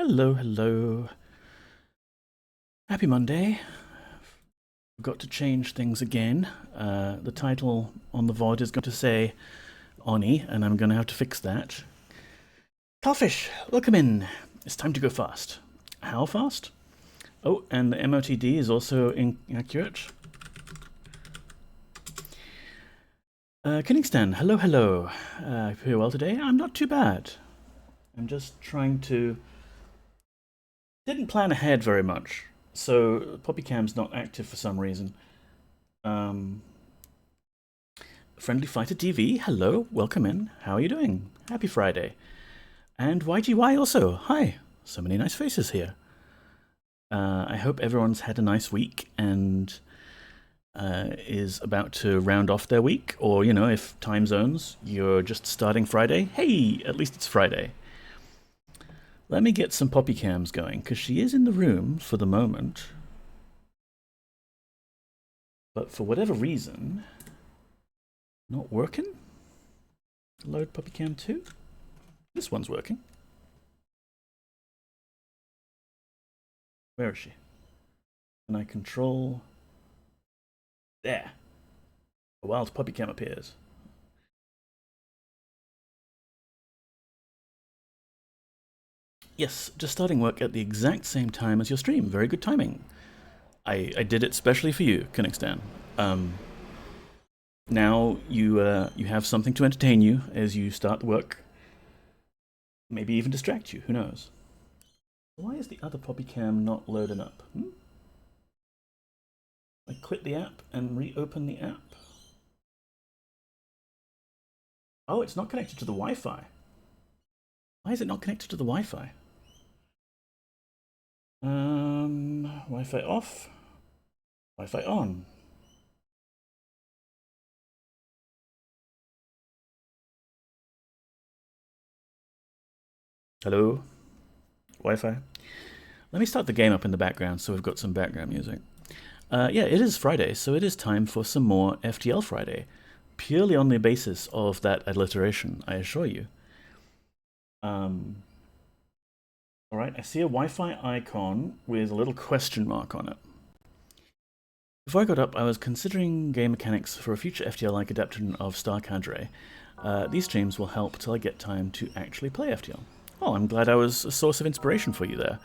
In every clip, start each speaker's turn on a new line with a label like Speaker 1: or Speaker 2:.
Speaker 1: Hello, hello. Happy Monday. Forgot to change things again. The title on the VOD is going to say Oni, and I'm going to have to fix that. Calfish, welcome in. It's time to go fast. How fast? Oh, and the MOTD is also inaccurate. Kingston, hello, hello. I hope you're well today. I'm not too bad. I'm just trying to... Didn't plan ahead very much, so Poppycam's not active for some reason. Friendly Fighter TV, hello, welcome in. How are you doing? Happy Friday. And YGY also, hi. So many nice faces here. I hope everyone's had a nice week and is about to round off their week, or, you know, if time zones, you're just starting Friday. Hey, at least it's Friday. Let me get some Poppycams going, because she is in the room for the moment. But for whatever reason, not working. Load Poppycam 2. This one's working. Where is she? Can I control... There. A wild Poppycam appears. Yes, just starting work at the exact same time as your stream. Very good timing. I did it specially for you, Knickstan. Now you have something to entertain you as you start the work. Maybe even distract you, who knows. Why is the other Poppycam not loading up? I quit the app and reopen the app. Oh, it's not connected to the Wi-Fi. Why is it not connected to the Wi-Fi? Wi-Fi off. Wi-Fi on. Hello? Wi-Fi? Let me start the game up in the background so we've got some background music. Yeah, it is Friday, so it is time for some more FTL Friday. Purely on the basis of that alliteration, I assure you. Alright, I see a Wi-Fi icon with a little question mark on it. Before I got up, I was considering game mechanics for a future FTL-like adaptation of Star Cadre. These streams will help till I get time to actually play FTL. Oh, I'm glad I was a source of inspiration for you there.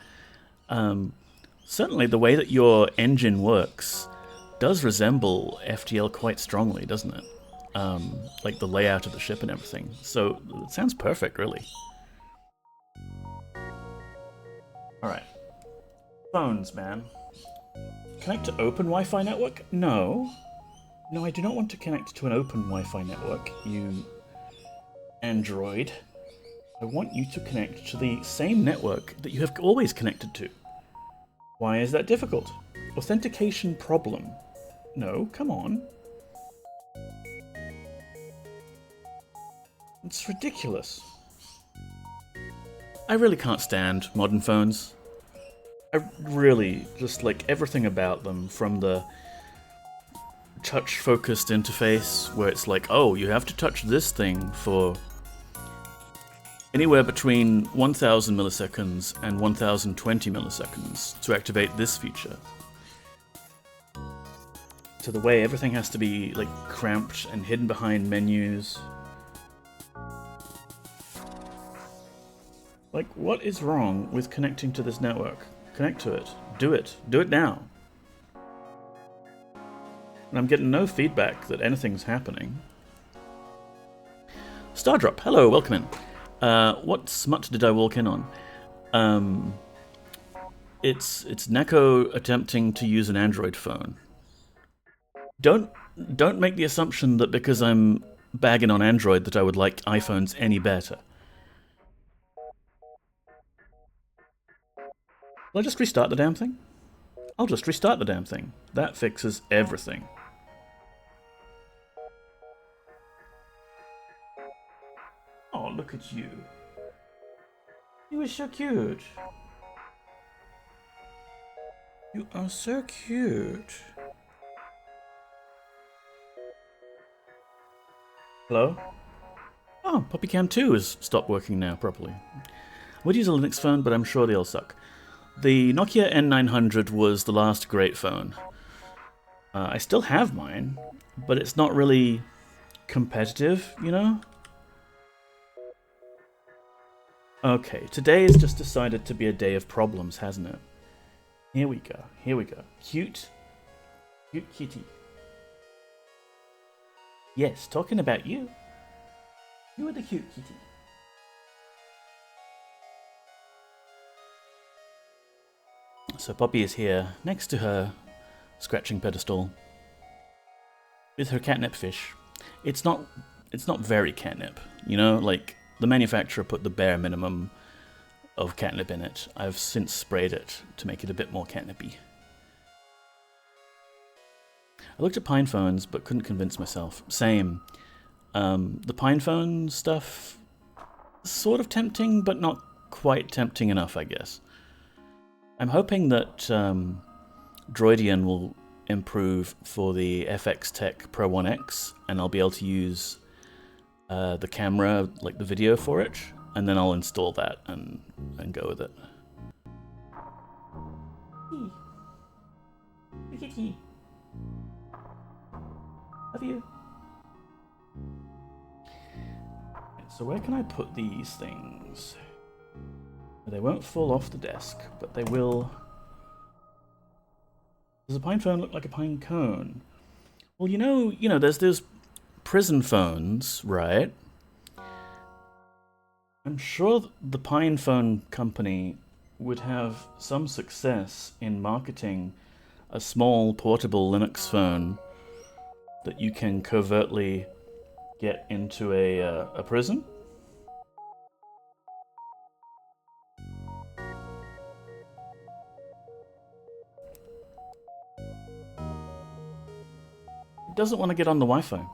Speaker 1: Certainly the way that your engine works does resemble FTL quite strongly, doesn't it? Like the layout of the ship and everything. So it sounds perfect, really. Alright. Phones, man. Connect to open Wi-Fi network? No. No, I do not want to connect to an open Wi-Fi network, you Android. I want you to connect to the same network that you have always connected to. Why is that difficult? Authentication problem. No, come on. It's ridiculous. I really can't stand modern phones. I really just like everything about them, from the touch-focused interface, where it's like, oh, you have to touch this thing for anywhere between 1000 milliseconds and 1020 milliseconds to activate this feature, to the way everything has to be like cramped and hidden behind menus. Like, what is wrong with connecting to this network? Connect to it. Do it. Do it now. And I'm getting no feedback that anything's happening. Stardrop, hello, welcome in. What smut did I walk in on? It's Neko attempting to use an Android phone. Don't make the assumption that because I'm bagging on Android that I would like iPhones any better. Will I just restart the damn thing? I'll just restart the damn thing. That fixes everything. Oh, look at you. You are so cute. You are so cute. Hello? Oh, Poppycam 2 has stopped working now properly. would use a Linux phone, but I'm sure they all suck. The Nokia N900 was the last great phone. I still have mine, but it's not really competitive, you know? Okay, today has just decided to be a day of problems, hasn't it? Here we go, here we go. Cute kitty. Yes, talking about you. You are the cute kitty. So Poppy is here, next to her scratching pedestal, with her catnip fish. It's not very catnip, you know, like the manufacturer put the bare minimum of catnip in it. I've since sprayed it to make it a bit more catnipy. I looked at Pine phones, but couldn't convince myself. Same. The Pine phone stuff, sort of tempting, but not quite tempting enough, I guess. I'm hoping that Droidian will improve for the FX Tech Pro 1X, and I'll be able to use the camera, like the video for it, and then I'll install that and go with it. Look at you. Love you. So where can I put these things? They won't fall off the desk, but they will. Does a pine phone look like a pine cone? Well, you know, there's those prison phones, right? I'm sure the Pine Phone company would have some success in marketing a small portable Linux phone that you can covertly get into a prison. It doesn't want to get on the Wi-Fi.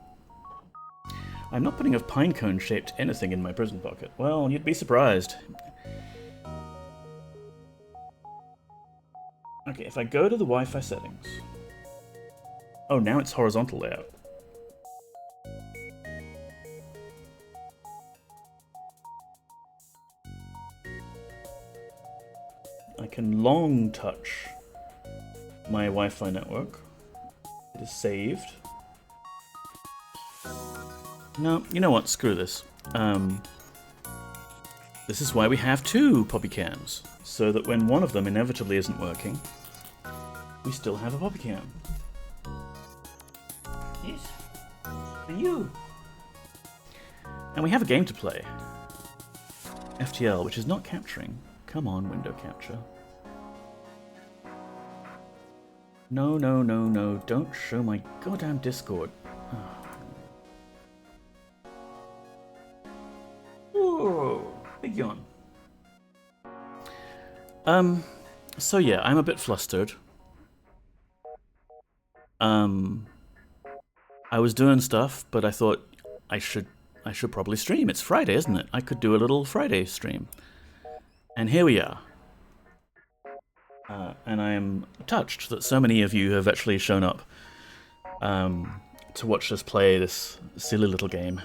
Speaker 1: I'm not putting a pinecone-shaped anything in my prison pocket. Well, you'd be surprised. Okay, if I go to the Wi-Fi settings... Oh, now it's horizontal layout. I can long touch my Wi-Fi network. It is saved. No, you know what? Screw this. This is why we have two Poppy cams, so that when one of them inevitably isn't working, we still have a Poppy cam. Yes, for you. And we have a game to play. FTL, which is not capturing. Come on, window capture. No, no, no, no, don't show my goddamn Discord. Whoa, big yawn. So yeah, I'm a bit flustered. I was doing stuff, but I thought I should probably stream. It's Friday, isn't it? I could do a little Friday stream. And here we are. And I am touched that so many of you have actually shown up to watch us play this silly little game.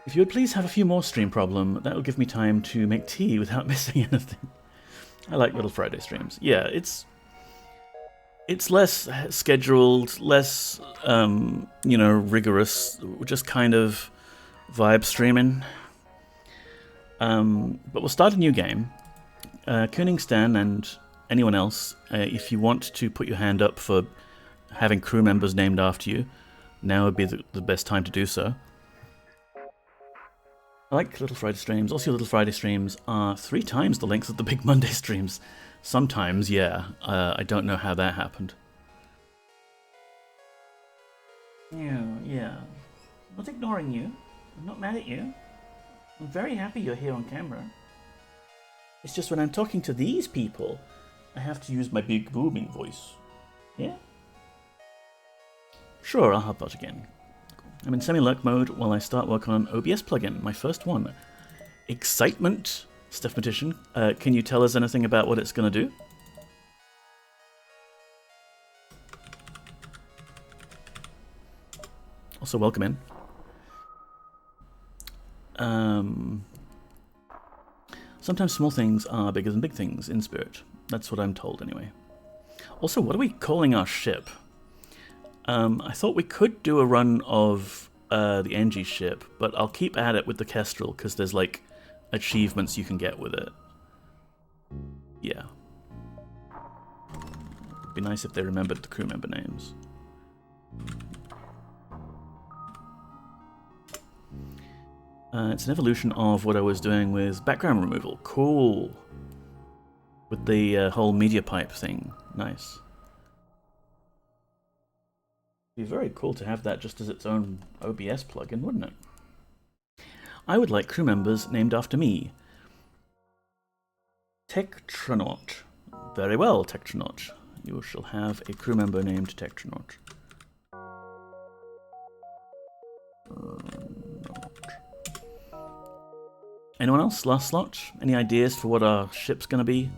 Speaker 1: If you would please have a few more stream problem, that will give me time to make tea without missing anything. I like little Friday streams. Yeah, it's less scheduled, less, you know, rigorous, just kind of vibe streaming. But we'll start a new game. Koeningstan and anyone else, if you want to put your hand up for having crew members named after you, now would be the best time to do so. I like Little Friday streams. Also, Little Friday streams are 3 times the length of the Big Monday streams. Sometimes, yeah. I don't know how that happened. Yeah. I'm not ignoring you. I'm not mad at you. I'm very happy you're here on camera. It's just when I'm talking to these people, I have to use my big booming voice. Yeah? Sure, I'll help out again. I'm in semi-lurk mode while I start work on an OBS plugin, my first one. Excitement, Stephmatician. Can you tell us anything about what it's going to do? Also, welcome in. Sometimes small things are bigger than big things in spirit. That's what I'm told anyway. Also, what are we calling our ship? I thought we could do a run of the Engie ship, but I'll keep at it with the Kestrel because there's like achievements you can get with it. Yeah. It'd be nice if they remembered the crew member names. It's an evolution of what I was doing with background removal. Cool. With the whole media pipe thing. Nice. It'd be very cool to have that just as its own OBS plugin, wouldn't it? I would like crew members named after me. Tektronaut. Very well, Tektronaut. You shall have a crew member named Tektronaut. Anyone else? Last slot? Any ideas for what our ship's going to be?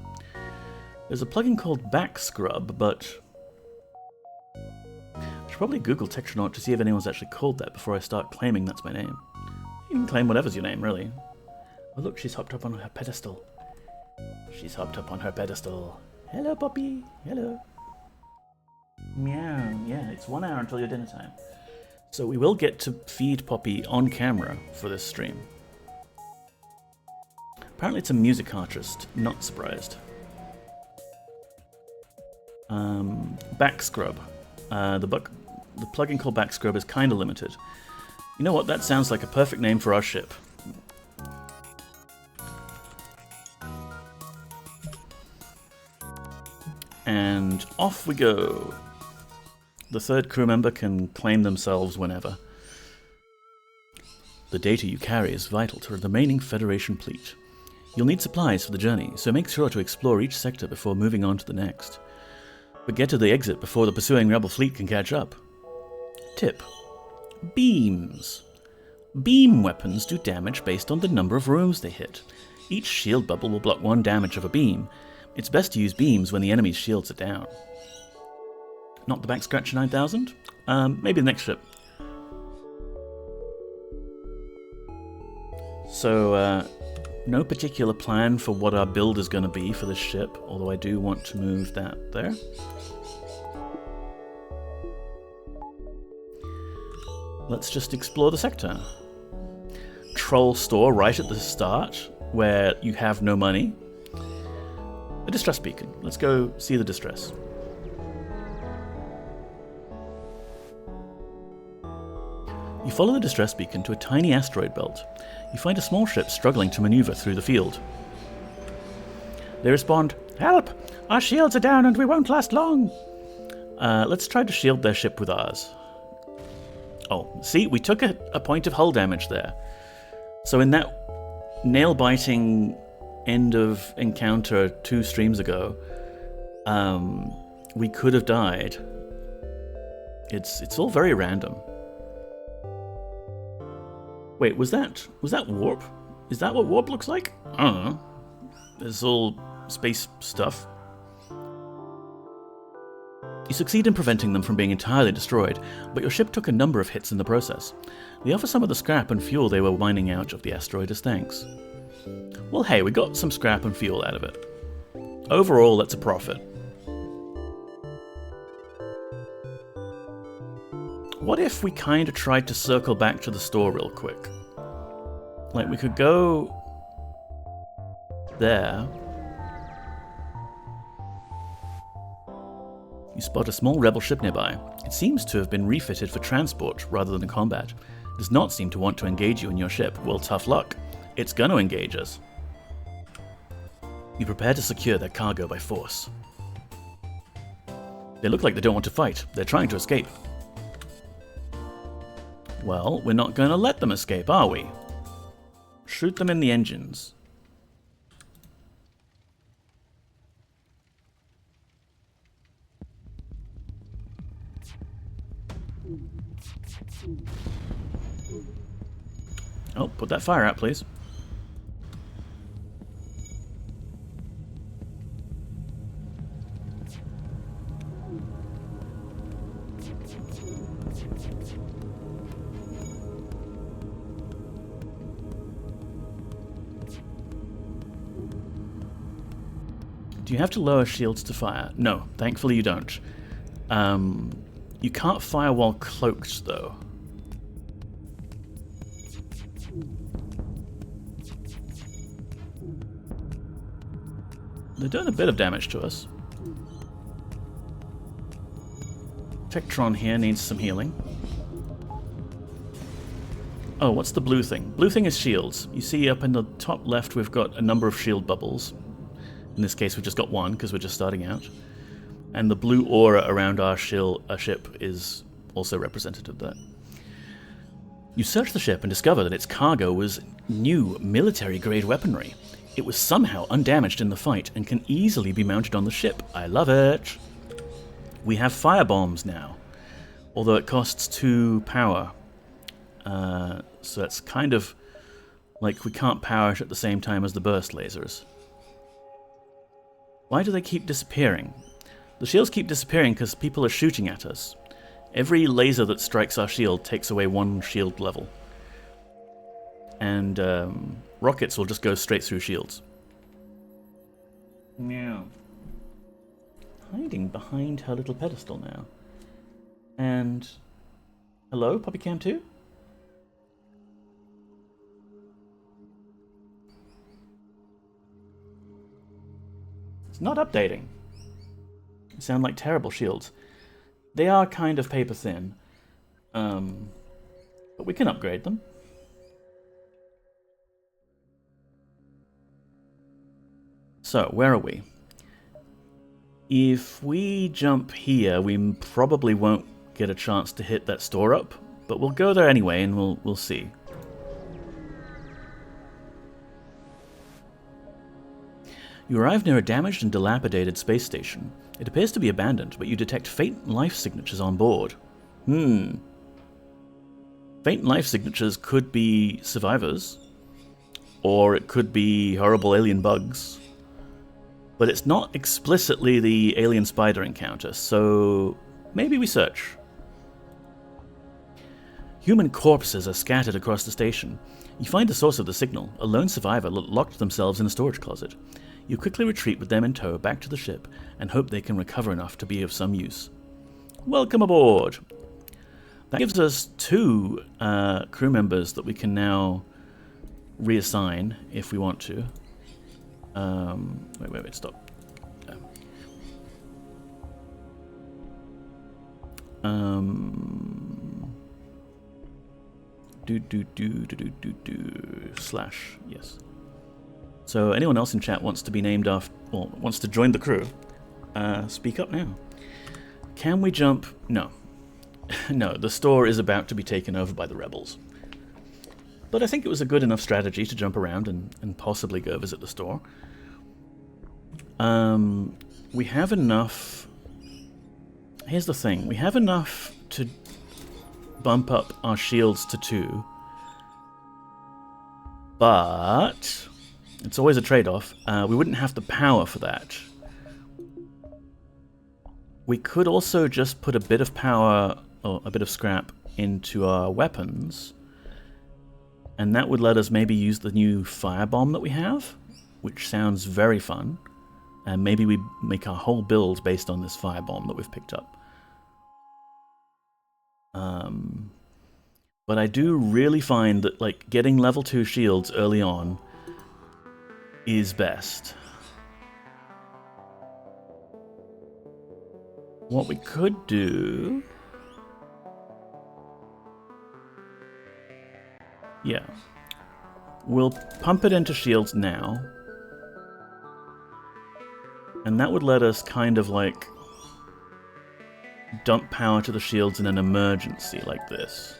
Speaker 1: There's a plugin called backscrub, but I should probably Google Tektronaut to see if anyone's actually called that before I start claiming that's my name. You can claim whatever's your name, really. Oh look, she's hopped up on her pedestal. She's hopped up on her pedestal. Hello, Poppy. Hello. Meow. Yeah, it's 1 hour until your dinner time. So we will get to feed Poppy on camera for this stream. Apparently it's a music artist, not surprised. Backscrub. The plugin called Backscrub is kind of limited. You know what, that sounds like a perfect name for our ship. And off we go. The third crew member can claim themselves whenever. The data you carry is vital to the remaining Federation fleet. You'll need supplies for the journey, so make sure to explore each sector before moving on to the next. But get to the exit before the pursuing rebel fleet can catch up. Tip. Beams. Beam weapons do damage based on the number of rooms they hit. Each shield bubble will block 1 damage of a beam. It's best to use beams when the enemy's shields are down. Not the Back Scratcher 9000? Maybe the next ship. So, no particular plan for what our build is going to be for this ship, although I do want to move that there. Let's just explore the sector. Troll store right at the start, where you have no money. A distress beacon. Let's go see the distress. You follow the distress beacon to a tiny asteroid belt. You find a small ship struggling to maneuver through the field. They respond, "Help! Our shields are down and we won't last long!" Let's try to shield their ship with ours. Oh, see, we took a point of hull damage there. So in that nail-biting end of encounter 2 streams ago, we could have died. It's all very random. Wait, was that warp? Is that what warp looks like? I don't know. It's all space stuff. You succeed in preventing them from being entirely destroyed, but your ship took a number of hits in the process. They offer some of the scrap and fuel they were mining out of the asteroid as thanks. Well, hey, we got some scrap and fuel out of it. Overall, that's a profit. What if we kind of tried to circle back to the store real quick? Like, we could go there. You spot a small rebel ship nearby. It seems to have been refitted for transport rather than combat. It does not seem to want to engage you in your ship. Well, tough luck. It's going to engage us. You prepare to secure their cargo by force. They look like they don't want to fight. They're trying to escape. Well, we're not going to let them escape, are we? Shoot them in the engines. Oh, put that fire out, please. Do you have to lower shields to fire? No, thankfully you don't. You can't fire while cloaked, though. They're doing a bit of damage to us. Tektron here needs some healing. Oh, what's the blue thing? Blue thing is shields. You see up in the top left we've got a number of shield bubbles. In this case we've just got one because we're just starting out. And the blue aura around our ship is also representative of that. You search the ship and discover that its cargo was new military-grade weaponry. It was somehow undamaged in the fight and can easily be mounted on the ship. I love it! We have firebombs now, although it costs 2 power. So it's kind of like we can't power it at the same time as the burst lasers. Why do they keep disappearing? The shields keep disappearing because people are shooting at us. Every laser that strikes our shield takes away 1 shield level. And rockets will just go straight through shields. Meow. Hiding behind her little pedestal now. And... hello, Poppycam 2? It's not updating. They sound like terrible shields. They are kind of paper thin. But we can upgrade them. So, where are we? If we jump here, we probably won't get a chance to hit that store up, but we'll go there anyway and we'll see. You arrive near a damaged and dilapidated space station. It appears to be abandoned, but you detect faint life signatures on board. Faint life signatures could be survivors, or it could be horrible alien bugs. But it's not explicitly the alien spider encounter, so maybe we search. Human corpses are scattered across the station. You find the source of the signal, a lone survivor locked themselves in a storage closet. You quickly retreat with them in tow back to the ship and hope they can recover enough to be of some use. Welcome aboard! That gives us 2 crew members that we can now reassign if we want to. Wait, stop. Slash, yes. So anyone else in chat wants to be named after, or wants to join the crew, speak up now. Can we jump? No. No, the store is about to be taken over by the rebels. But I think it was a good enough strategy to jump around and possibly go visit the store. We have enough... Here's the thing. We have enough to bump up our shields to 2. But... it's always a trade-off. We wouldn't have the power for that. We could also just put a bit of power, or a bit of scrap, into our weapons. And that would let us maybe use the new firebomb that we have, which sounds very fun. And maybe we make our whole build based on this firebomb that we've picked up. But I do really find that, like, getting level 2 shields early on is best. What we could do... yeah. We'll pump it into shields now. And that would let us kind of, like, dump power to the shields in an emergency like this.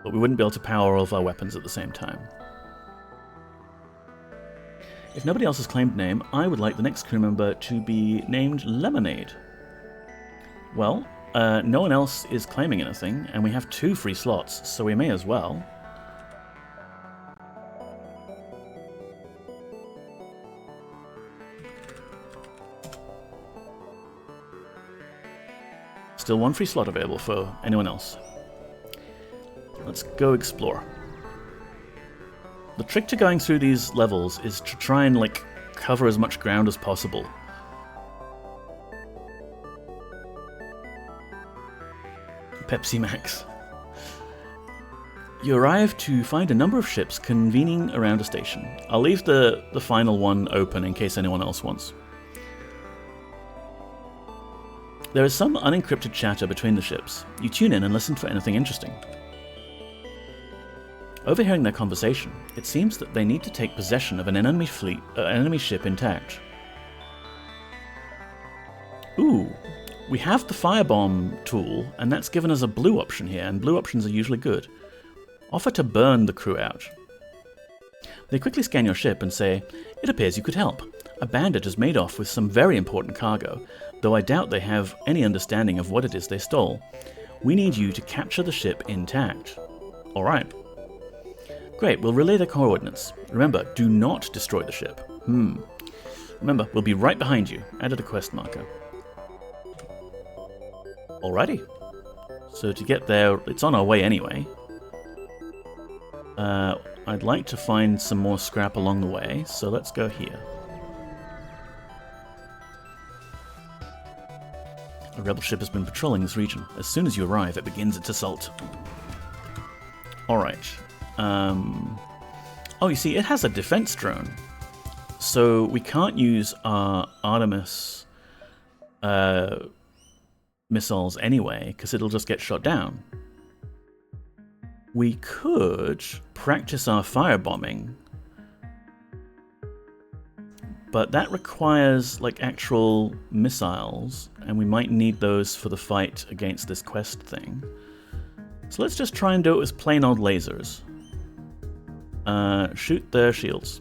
Speaker 1: But we wouldn't be able to power all of our weapons at the same time. If nobody else has claimed name, I would like the next crew member to be named Lemonade. Well, no one else is claiming anything, and we have 2 free slots, so we may as well. Still 1 free slot available for anyone else. Let's go explore. The trick to going through these levels is to try and, like, cover as much ground as possible. Pepsi Max. You arrive to find a number of ships convening around a station. I'll leave the final one open in case anyone else wants. There is some unencrypted chatter between the ships. You tune in and listen for anything interesting. Overhearing their conversation, it seems that they need to take possession of an enemy ship intact. Ooh, we have the firebomb tool, and that's given us a blue option here, and blue options are usually good. Offer to burn the crew out. They quickly scan your ship and say, "It appears you could help. A bandit has made off with some very important cargo, though I doubt they have any understanding of what it is they stole. We need you to capture the ship intact." Alright. Great, we'll relay the coordinates. Remember, do not destroy the ship. Remember, we'll be right behind you. Added a quest marker. Alrighty. So to get there, it's on our way anyway. I'd like to find some more scrap along the way, so let's go here. A rebel ship has been patrolling this region. As soon as you arrive, it begins its assault. Alright. Oh, you see, it has a defense drone. So we can't use our Artemis missiles anyway, because it'll just get shot down. We could practice our firebombing, but that requires like actual missiles, and we might need those for the fight against this quest thing. So let's just try and do it with plain old lasers. Shoot their shields.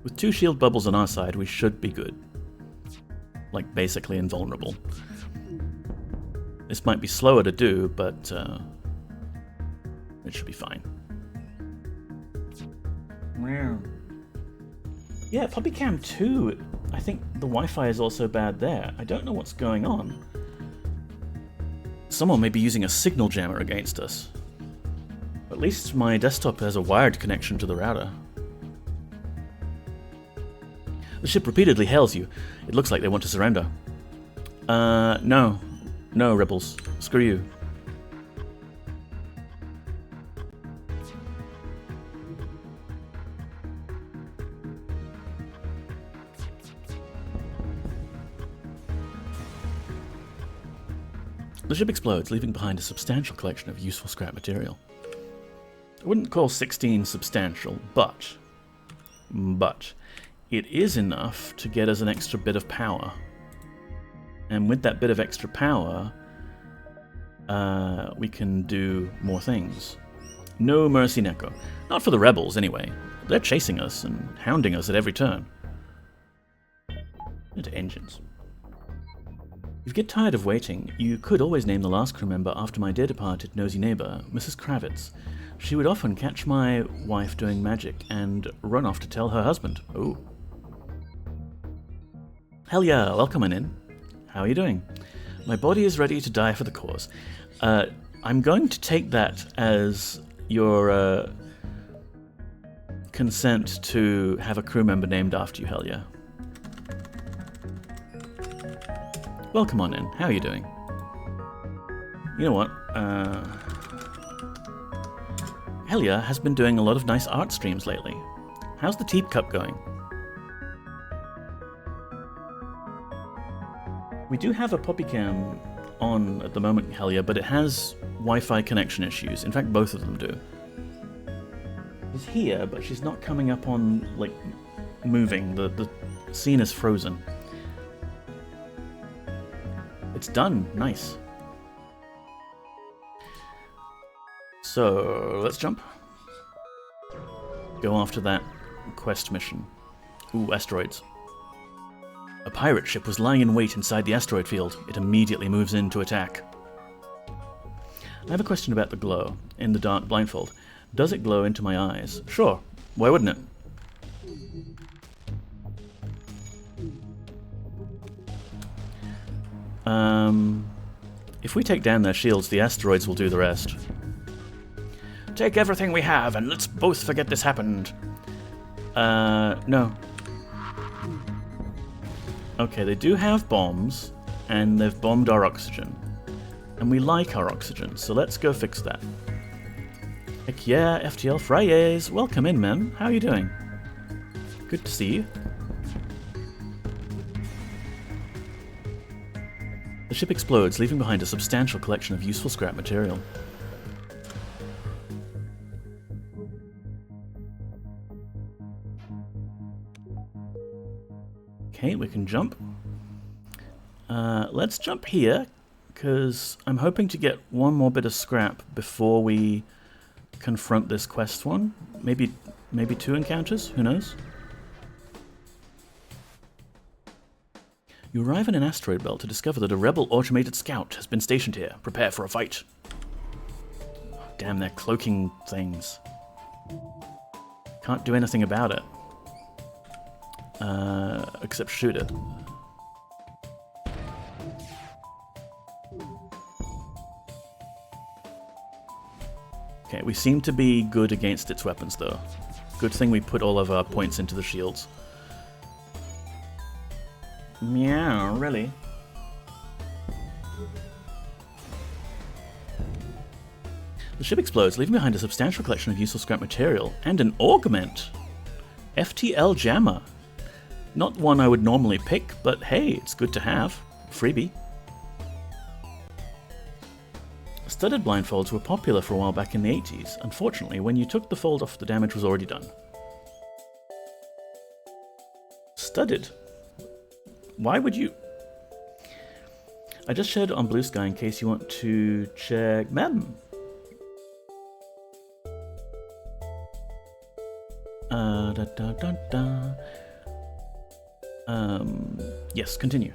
Speaker 1: With 2 shield bubbles on our side, we should be good. Like, basically invulnerable. This might be slower to do, but it should be fine. Yeah, Poppycam 2, I think the Wi-Fi is also bad there. I don't know what's going on. Someone may be using a signal jammer against us. At least my desktop has a wired connection to the router. The ship repeatedly hails you. It looks like they want to surrender. No. No, rebels. Screw you. The ship explodes, leaving behind a substantial collection of useful scrap material. I wouldn't call 16 substantial, but it is enough to get us an extra bit of power. And with that bit of extra power, we can do more things. No mercy, Neko. Not for the rebels, anyway. They're chasing us and hounding us at every turn. Into engines. If you get tired of waiting, you could always name the last crew member after my dear departed nosy neighbor, Mrs. Kravitz. She would often catch my wife doing magic and run off to tell her husband. Oh. Hell yeah, welcome on in. How are you doing? My body is ready to die for the cause. I'm going to take that as your consent to have a crew member named after you, hell yeah. Welcome on in. How are you doing? You know what? Helia has been doing a lot of nice art streams lately. How's the Teacup going? We do have a Poppycam on at the moment, Helia, but it has Wi-Fi connection issues. In fact, both of them do. She's here, but she's not coming up on, like, moving. The scene is frozen. It's done. Nice. So, let's jump. Go after that quest mission. Ooh, asteroids. A pirate ship was lying in wait inside the asteroid field. It immediately moves in to attack. I have a question about the glow in the dark blindfold. Does it glow into my eyes? Sure. Why wouldn't it? If we take down their shields, the asteroids will do the rest. Take everything we have and let's both forget this happened. No. Okay, they do have bombs, and they've bombed our oxygen. And we like our oxygen, so let's go fix that. Heck yeah, FTL Fridays! Welcome in, man. How are you doing? Good to see you. The ship explodes, leaving behind a substantial collection of useful scrap material. Okay, we can jump. Let's jump here, because I'm hoping to get one more bit of scrap before we confront this quest one. Maybe 2 encounters, who knows? You arrive in an asteroid belt to discover that a rebel automated scout has been stationed here. Prepare for a fight. Damn, they're cloaking things. Can't do anything about it. Except shoot it. Okay, we seem to be good against its weapons, though. Good thing we put all of our points into the shields. Meow, really? The ship explodes, leaving behind a substantial collection of useful scrap material and an augment. FTL jammer. Not one I would normally pick, but hey, it's good to have. Freebie. Studded blindfolds were popular for a while back in the 80s. Unfortunately, when you took the fold off, the damage was already done. Studded? Why would you... I just shared it on Blue Sky in case you want to check... Mem! Yes, continue.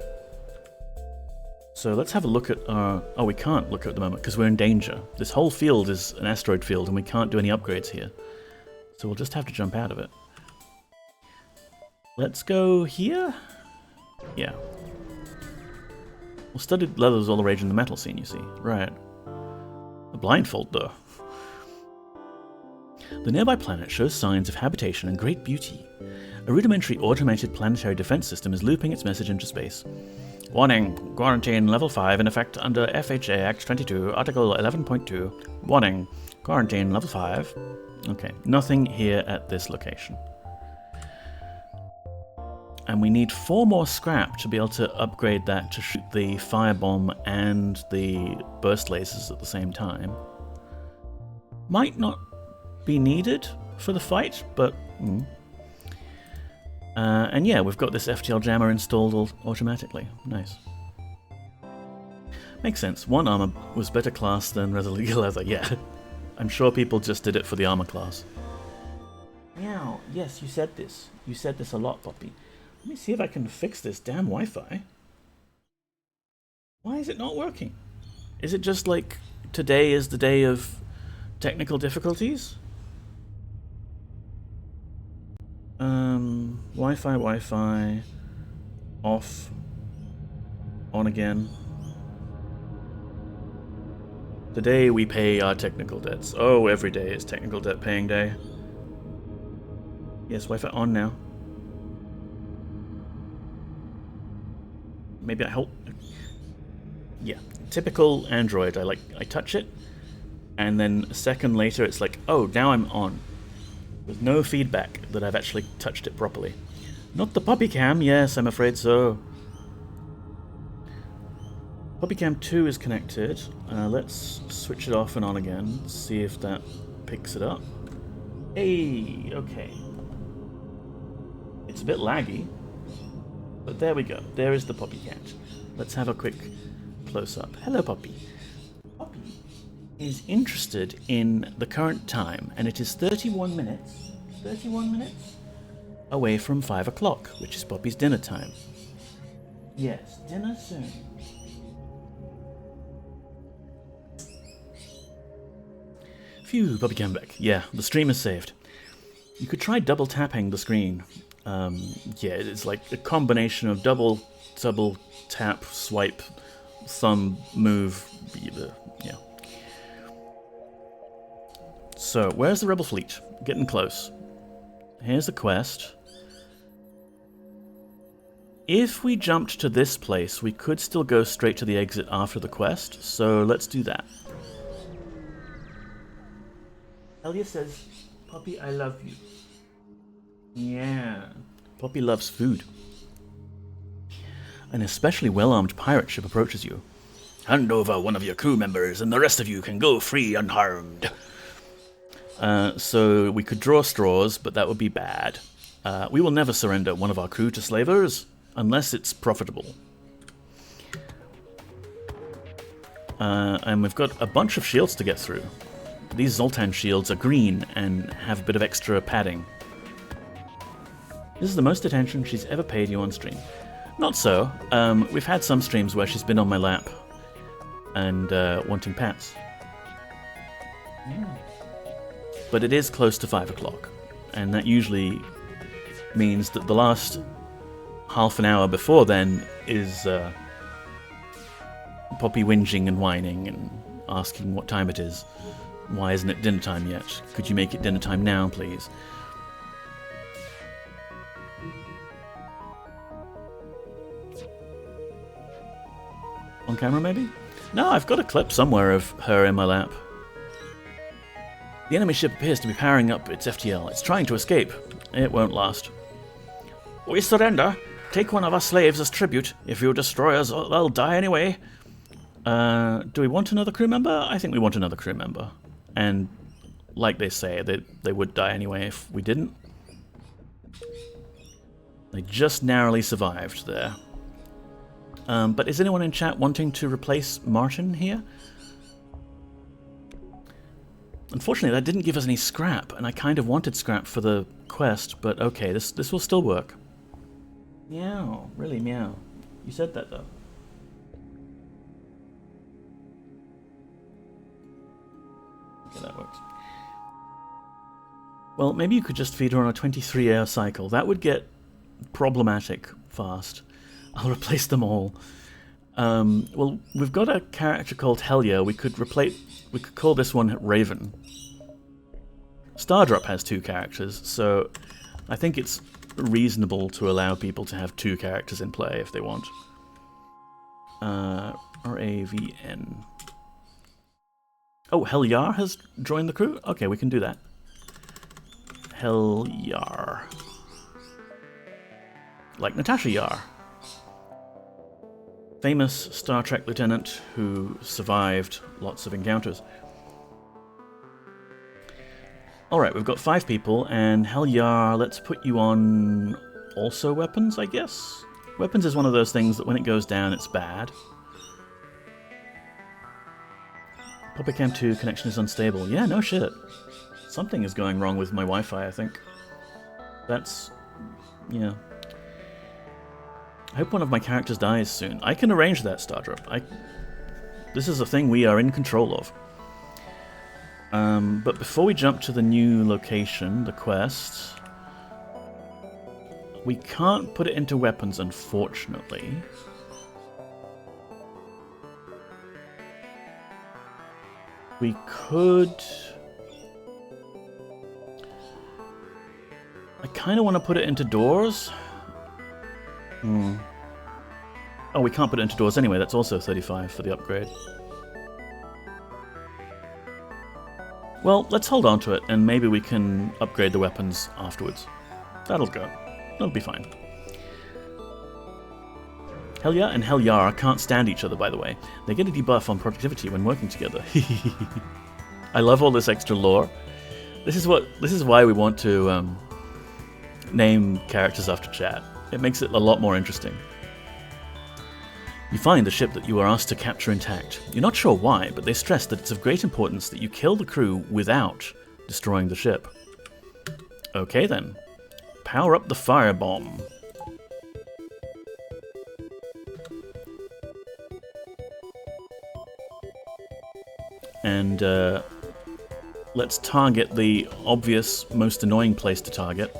Speaker 1: So let's have a look at our... Oh, we can't look at the moment because we're in danger. This whole field is an asteroid field and we can't do any upgrades here. So we'll just have to jump out of it. Let's go here? Yeah. Well, studded leather's all the rage in the metal scene, you see. Right. A blindfold, though. The nearby planet shows signs of habitation and great beauty. A rudimentary automated planetary defense system is looping its message into space. Warning, quarantine level 5 in effect under FHA Act 22, Article 11.2. Warning, quarantine level 5. Okay, nothing here at this location. And we need 4 more scrap to be able to upgrade that to shoot the firebomb and the burst lasers at the same time. Might not be needed for the fight, but... and yeah, we've got this FTL jammer installed automatically. Nice. Makes sense. One armor was better class than Resolute Leather. Yeah. I'm sure people just did it for the armor class. Meow. Yes, you said this. You said this a lot, Poppy. Let me see if I can fix this damn Wi-Fi. Why is it not working? Is it just like today is the day of technical difficulties? Wi-Fi, off, on again. Today we pay our technical debts. Oh, every day is technical debt paying day. Yes, Wi-Fi on now. Maybe I help. Yeah, typical Android. I touch it, and then a second later it's like, oh, now I'm on. With no feedback that I've actually touched it properly. Not the Poppycam, yes, I'm afraid so. Poppycam 2 is connected. Let's switch it off and on again, see if that picks it up. Hey, okay. It's a bit laggy, but there we go. There is the Poppycat. Let's have a quick close-up. Hello, Poppy. Poppy is interested in the current time, and it is 31 minutes away from 5 o'clock, which is Poppy's dinner time. Yes, dinner soon. Phew, Poppy came back. Yeah, the stream is saved. You could try double tapping the screen. Yeah, it's like a combination of double tap, swipe, thumb, move, yeah. So, where's the rebel fleet? Getting close. Here's the quest. If we jumped to this place, we could still go straight to the exit after the quest, so let's do that. Elia says, Poppy, I love you. Yeah. Poppy loves food. An especially well-armed pirate ship approaches you. Hand over one of your crew members and the rest of you can go free unharmed. So we could draw straws, but that would be bad. We will never surrender one of our crew to slavers, unless it's profitable. And we've got a bunch of shields to get through. These Zoltan shields are green and have a bit of extra padding. This is the most attention she's ever paid you on stream. Not so. We've had some streams where she's been on my lap and wanting pats. But it is close to 5 o'clock, and that usually means that the last half an hour before then is Poppy whinging and whining and asking what time it is. Why isn't it dinner time yet? Could you make it dinner time now, please? On camera, maybe? No, I've got a clip somewhere of her in my lap. The enemy ship appears to be powering up its FTL. It's trying to escape. It won't last. We surrender. Take one of our slaves as tribute. If you destroy us, they'll die anyway. Do we want another crew member? I think we want another crew member. And like they say, they would die anyway if we didn't. They just narrowly survived there. But is anyone in chat wanting to replace Martin here? Unfortunately, that didn't give us any scrap, and I kind of wanted scrap for the quest, but okay, this will still work. Meow, really meow. You said that though. Okay, that works. Well, maybe you could just feed her on a 23-hour cycle. That would get problematic fast. I'll replace them all. Well, we've got a character called Helya. We could call this one Raven. Stardrop has 2 characters, so I think it's reasonable to allow people to have 2 characters in play if they want. R-A-V-N. Oh, Helyar has joined the crew? Okay, we can do that. Helyar. Like Natasha Yar. Famous Star Trek lieutenant who survived lots of encounters. Alright, we've got 5 people, and Helyar, let's put you on also weapons, I guess? Weapons is one of those things that when it goes down, it's bad. Poppycam 2 connection is unstable. Yeah, no shit. Something is going wrong with my Wi-Fi, I think. That's... yeah. I hope one of my characters dies soon. I can arrange that, Stardrop. This is a thing we are in control of. But before we jump to the new location, the quest, we can't put it into weapons, unfortunately. We could... I kind of want to put it into doors. Oh, we can't put it into doors anyway. That's also 35 for the upgrade. Well, let's hold on to it, and maybe we can upgrade the weapons afterwards. That'll go. That'll be fine. Helya and Helyar can't stand each other, by the way. They get a debuff on productivity when working together. I love all this extra lore. This is why we want to name characters after chat. It makes it a lot more interesting. You find the ship that you are asked to capture intact. You're not sure why, but they stress that it's of great importance that you kill the crew without destroying the ship. Okay then. Power up the firebomb. And let's target the obvious, most annoying place to target.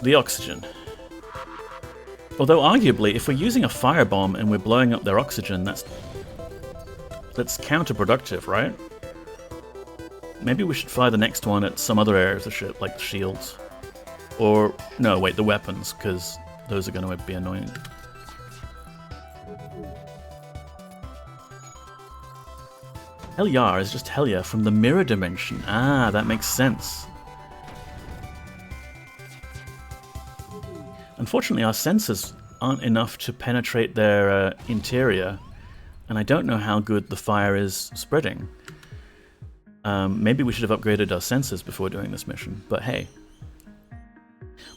Speaker 1: The oxygen. Although arguably, if we're using a firebomb and we're blowing up their oxygen, that's counterproductive, right? Maybe we should fire the next one at some other area of the ship, like the shields. Or, no, wait, the weapons, because those are going to be annoying. Helyar is just Helya from the mirror dimension. Ah, that makes sense. Unfortunately, our sensors aren't enough to penetrate their interior, and I don't know how good the fire is spreading. Maybe we should have upgraded our sensors before doing this mission, but hey.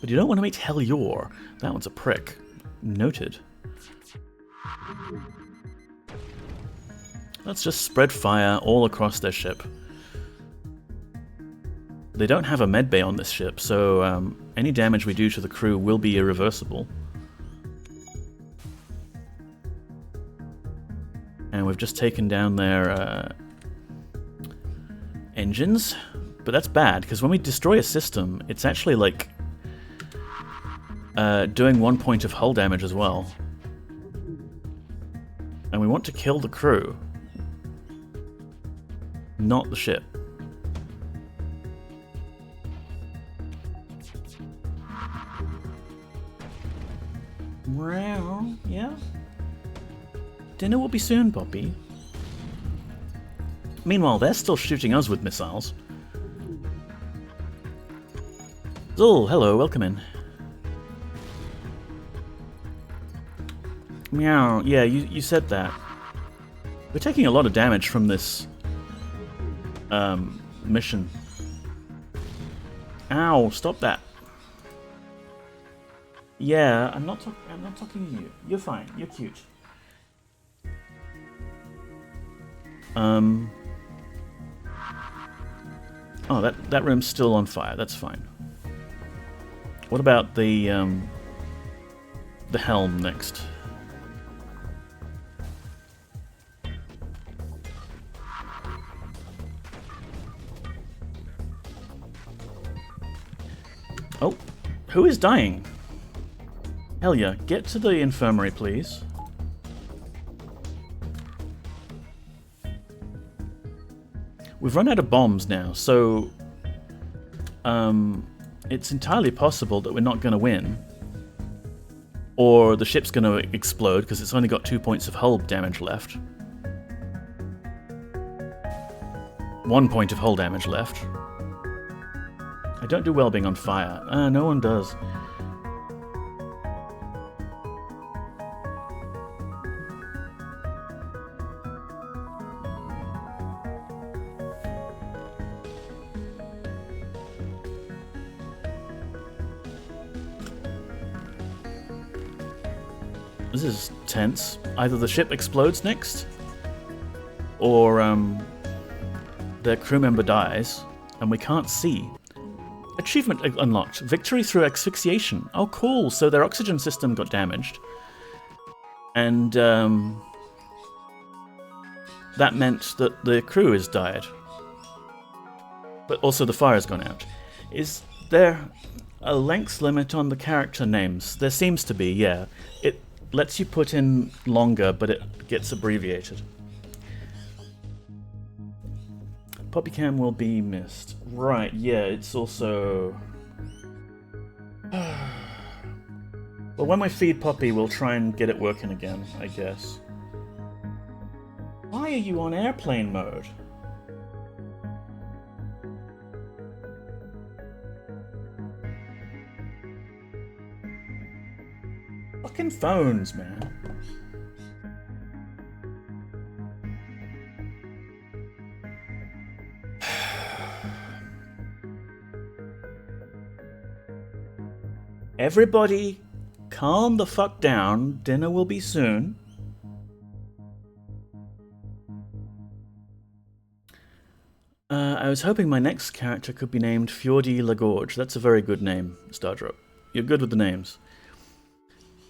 Speaker 1: But you don't want to meet Helyar. That one's a prick. Noted. Let's just spread fire all across their ship. They don't have a medbay on this ship, so any damage we do to the crew will be irreversible. And we've just taken down their engines, but that's bad, because when we destroy a system, it's actually like doing 1 point of hull damage as well. And we want to kill the crew, not the ship. Well, yeah. Dinner will be soon, Poppy. Meanwhile, they're still shooting us with missiles. Zul, hello, welcome in. Meow, yeah, you said that. We're taking a lot of damage from this mission. Ow, stop that. Yeah, I'm not talking to you. You're fine, you're cute. Oh, that room's still on fire. That's fine. What about the helm next? Oh, who is dying? Helya, get to the infirmary, please. We've run out of bombs now, so it's entirely possible that we're not going to win. Or the ship's going to explode because it's only got 2 points of hull damage left. 1 point of hull damage left. I don't do well being on fire. No one does. This is tense. Either the ship explodes next, or their crew member dies, and we can't see. Achievement unlocked. Victory through asphyxiation. Oh, cool. So their oxygen system got damaged. And that meant that the crew has died. But also the fire has gone out. Is there a length limit on the character names? There seems to be, yeah. It lets you put in longer, but it gets abbreviated. Poppycam will be missed. Right, yeah, it's also... Well, when we feed Poppy, we'll try and get it working again, I guess. Why are you on airplane mode? Fucking phones, man. Everybody, calm the fuck down. Dinner will be soon. I was hoping my next character could be named Fjordi Lagorge. That's a very good name, Stardrop. You're good with the names.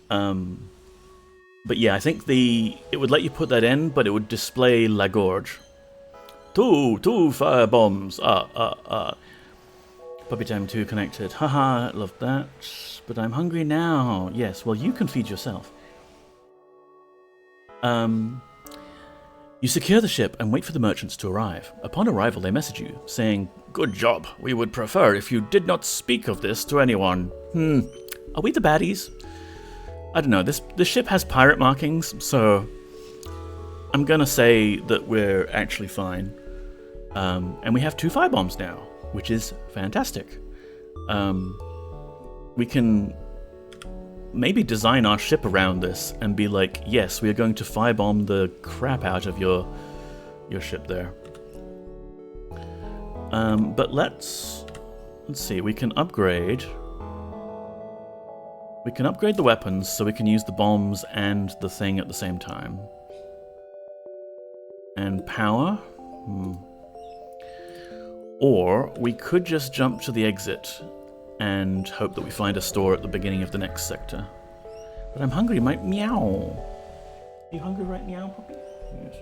Speaker 1: But yeah, I think it would let you put that in, but it would display Lagorge. Two fire bombs. Puppytime 2 connected. Haha, love that. But I'm hungry now. Yes, well, you can feed yourself. You secure the ship and wait for the merchants to arrive. Upon arrival, they message you, saying, "Good job. We would prefer if you did not speak of this to anyone." Are we the baddies? I don't know. This ship has pirate markings, so I'm gonna say that we're actually fine. And we have 2 firebombs now, which is fantastic. We can maybe design our ship around this and be like, yes, we are going to firebomb the crap out of your ship there. But let's see. We can upgrade. We can upgrade the weapons so we can use the bombs and the thing at the same time. And power. Or we could just jump to the exit and hope that we find a store at the beginning of the next sector. But I'm hungry, meow. Are you hungry right meow, puppy? Yes.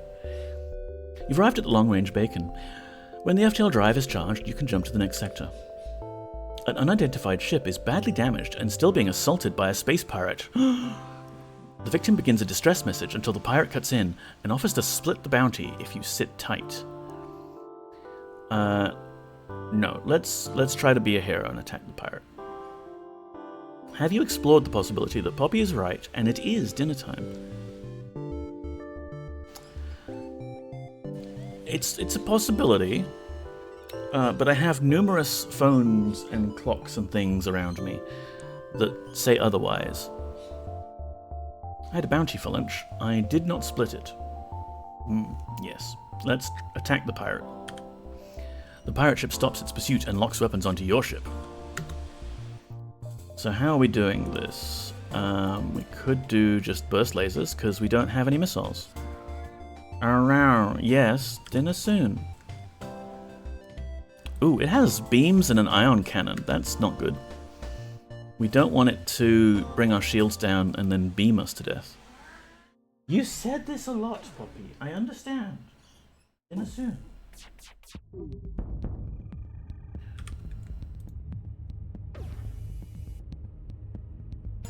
Speaker 1: You've arrived at the long-range beacon. When the FTL drive is charged, you can jump to the next sector. An unidentified ship is badly damaged and still being assaulted by a space pirate. The victim begins a distress message until the pirate cuts in and offers to split the bounty if you sit tight. No, let's try to be a hero and attack the pirate. Have you explored the possibility that Poppy is right and it is dinner time? It's a possibility, but I have numerous phones and clocks and things around me that say otherwise. I had a bounty for lunch. I did not split it. Yes, let's attack the pirate. The pirate ship stops its pursuit and locks weapons onto your ship. So how are we doing this? We could do just burst lasers, because we don't have any missiles. Around, yes, dinner soon. Ooh, it has beams and an ion cannon. That's not good. We don't want it to bring our shields down and then beam us to death. You said this a lot, Poppy. I understand. Dinner soon.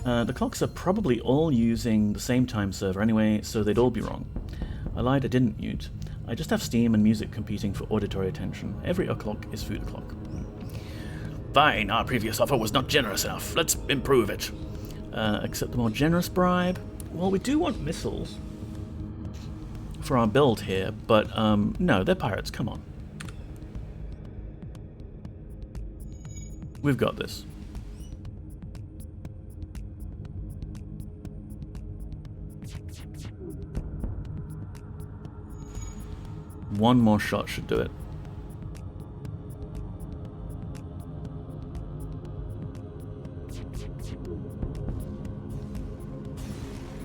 Speaker 1: The clocks are probably all using the same time server anyway, so they'd all be wrong. I lied, I didn't mute. I just have Steam and music competing for auditory attention. Every o'clock is food o'clock. Fine, our previous offer was not generous enough. Let's improve it. Accept the more generous bribe. Well, we do want missiles for our build here, but no, they're pirates, come on. We've got this. One more shot should do it.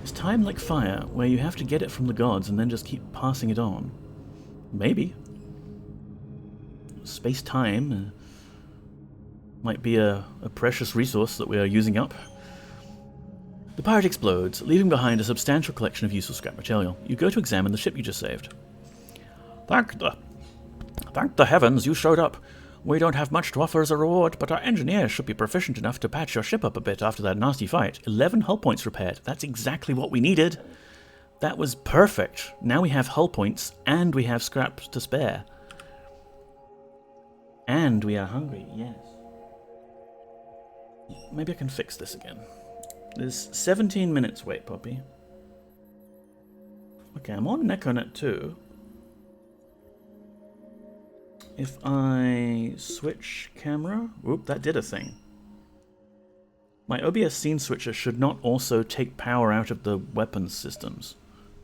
Speaker 1: Is time like fire, where you have to get it from the gods and then just keep passing it on? Maybe. Space-time might be a precious resource that we are using up. The pirate explodes, leaving behind a substantial collection of useful scrap material. You go to examine the ship you just saved. Thank the heavens you showed up. We don't have much to offer as a reward, but our engineers should be proficient enough to patch your ship up a bit after that nasty fight. 11 hull points repaired. That's exactly what we needed. That was perfect. Now we have hull points, and we have scrap to spare. And we are hungry, yes. Maybe I can fix this again. There's 17 minutes wait, Poppy. Okay, I'm on Neconet 2. If I switch camera... Oop, that did a thing. My OBS scene switcher should not also take power out of the weapons systems.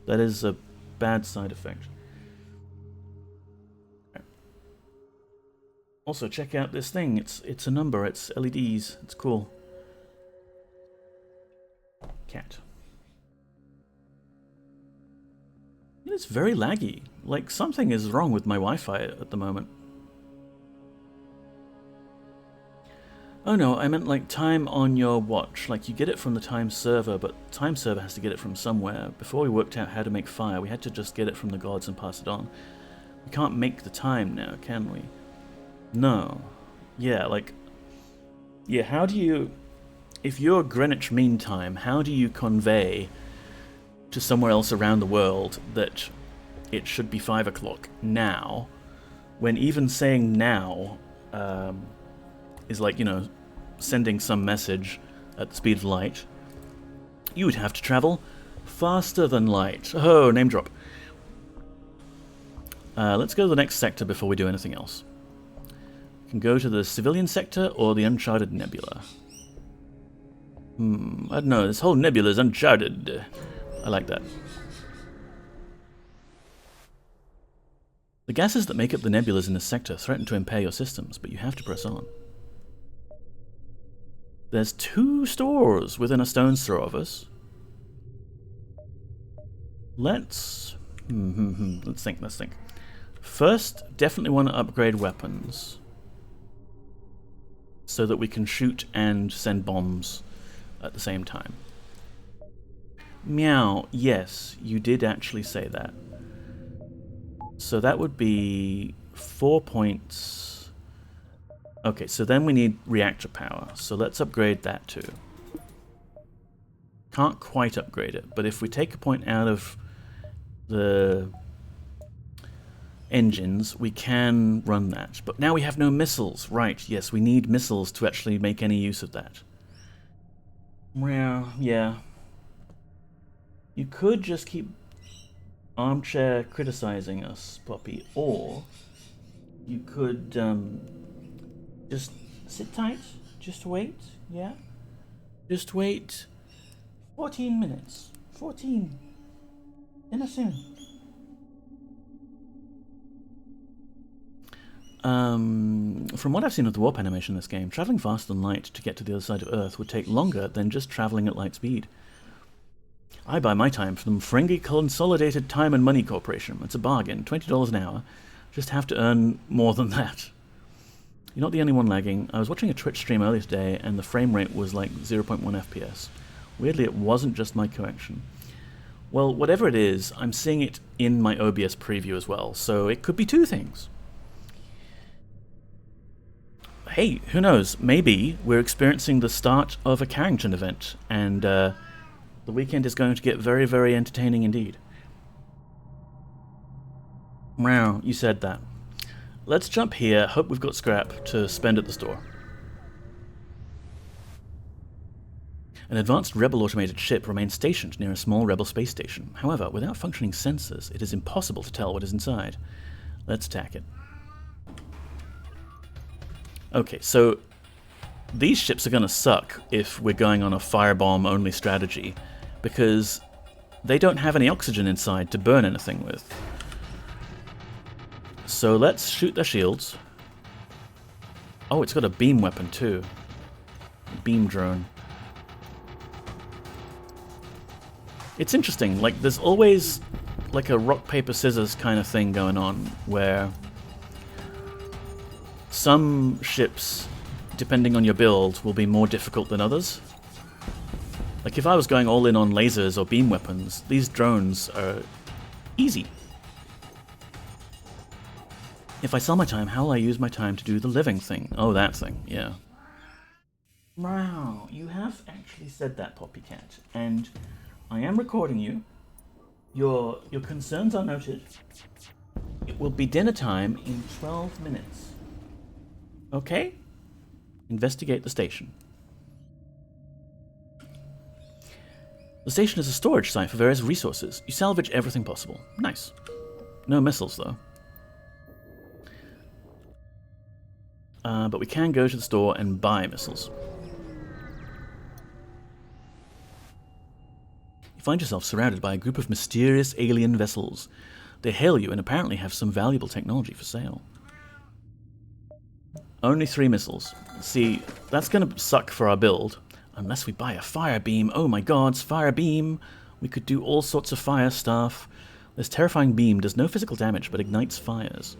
Speaker 1: That is a bad side effect. Also, check out this thing. It's a number. It's LEDs. It's cool. Cat. It's very laggy. Like, something is wrong with my Wi-Fi at the moment. Oh no, I meant like time on your watch. Like, you get it from the time server, but time server has to get it from somewhere. Before we worked out how to make fire, we had to just get it from the gods and pass it on. We can't make the time now, can we? No. Yeah, like... Yeah, how do you... If you're Greenwich Mean Time, how do you convey to somewhere else around the world that it should be 5 o'clock now, when even saying now is like, you know, sending some message at the speed of light, you would have to travel faster than light. Oh, name drop. Let's go to the next sector before we do anything else. We can go to the civilian sector or the Uncharted Nebula. I don't know, this whole nebula is uncharted. I like that. The gases that make up the nebulas in this sector threaten to impair your systems, but you have to press on. There's 2 stores within a stone's throw of us. Let's think. First, definitely want to upgrade weapons so that we can shoot and send bombs at the same time. Meow, yes, you did actually say that. So that would be 4 points. Okay, so then we need reactor power. So let's upgrade that too. Can't quite upgrade it, but if we take a point out of the engines, we can run that. But now we have no missiles. Right, yes, we need missiles to actually make any use of that. Well, yeah. You could just keep armchair criticizing us, Poppy, or you could just sit tight, just wait, yeah? Just wait 14 minutes. 14. Dinner soon. From what I've seen of the warp animation in this game, traveling faster than light to get to the other side of Earth would take longer than just traveling at light speed. I buy my time from Ferengi Consolidated Time and Money Corporation. It's a bargain, $20 an hour. Just have to earn more than that. You're not the only one lagging. I was watching a Twitch stream earlier today and the frame rate was like 0.1 FPS. Weirdly, it wasn't just my connection. Well, whatever it is, I'm seeing it in my OBS preview as well, so it could be 2 things. Hey, who knows? Maybe we're experiencing the start of a Carrington event, and the weekend is going to get very, very entertaining indeed. Wow, you said that. Let's jump here. Hope we've got scrap to spend at the store. An advanced Rebel automated ship remains stationed near a small Rebel space station. However, without functioning sensors, it is impossible to tell what is inside. Let's attack it. Okay, so these ships are going to suck if we're going on a firebomb-only strategy, because they don't have any oxygen inside to burn anything with. So let's shoot their shields. Oh, it's got a beam weapon too. Beam drone. It's interesting, like there's always like a rock, paper, scissors kind of thing going on, where some ships, depending on your build, will be more difficult than others. Like if I was going all in on lasers or beam weapons, these drones are easy. If I sell my time, how will I use my time to do the living thing? Oh, that thing, yeah. Wow, you have actually said that, Poppycat, and I am recording you. Your concerns are noted. It will be dinner time in 12 minutes. Okay? Investigate the station. The station is a storage site for various resources. You salvage everything possible. Nice. No missiles, though. But we can go to the store and buy missiles. You find yourself surrounded by a group of mysterious alien vessels. They hail you and apparently have some valuable technology for sale. Only 3 missiles. See, that's going to suck for our build. Unless we buy a fire beam. Oh my god, fire beam! We could do all sorts of fire stuff. This terrifying beam does no physical damage, but ignites fires.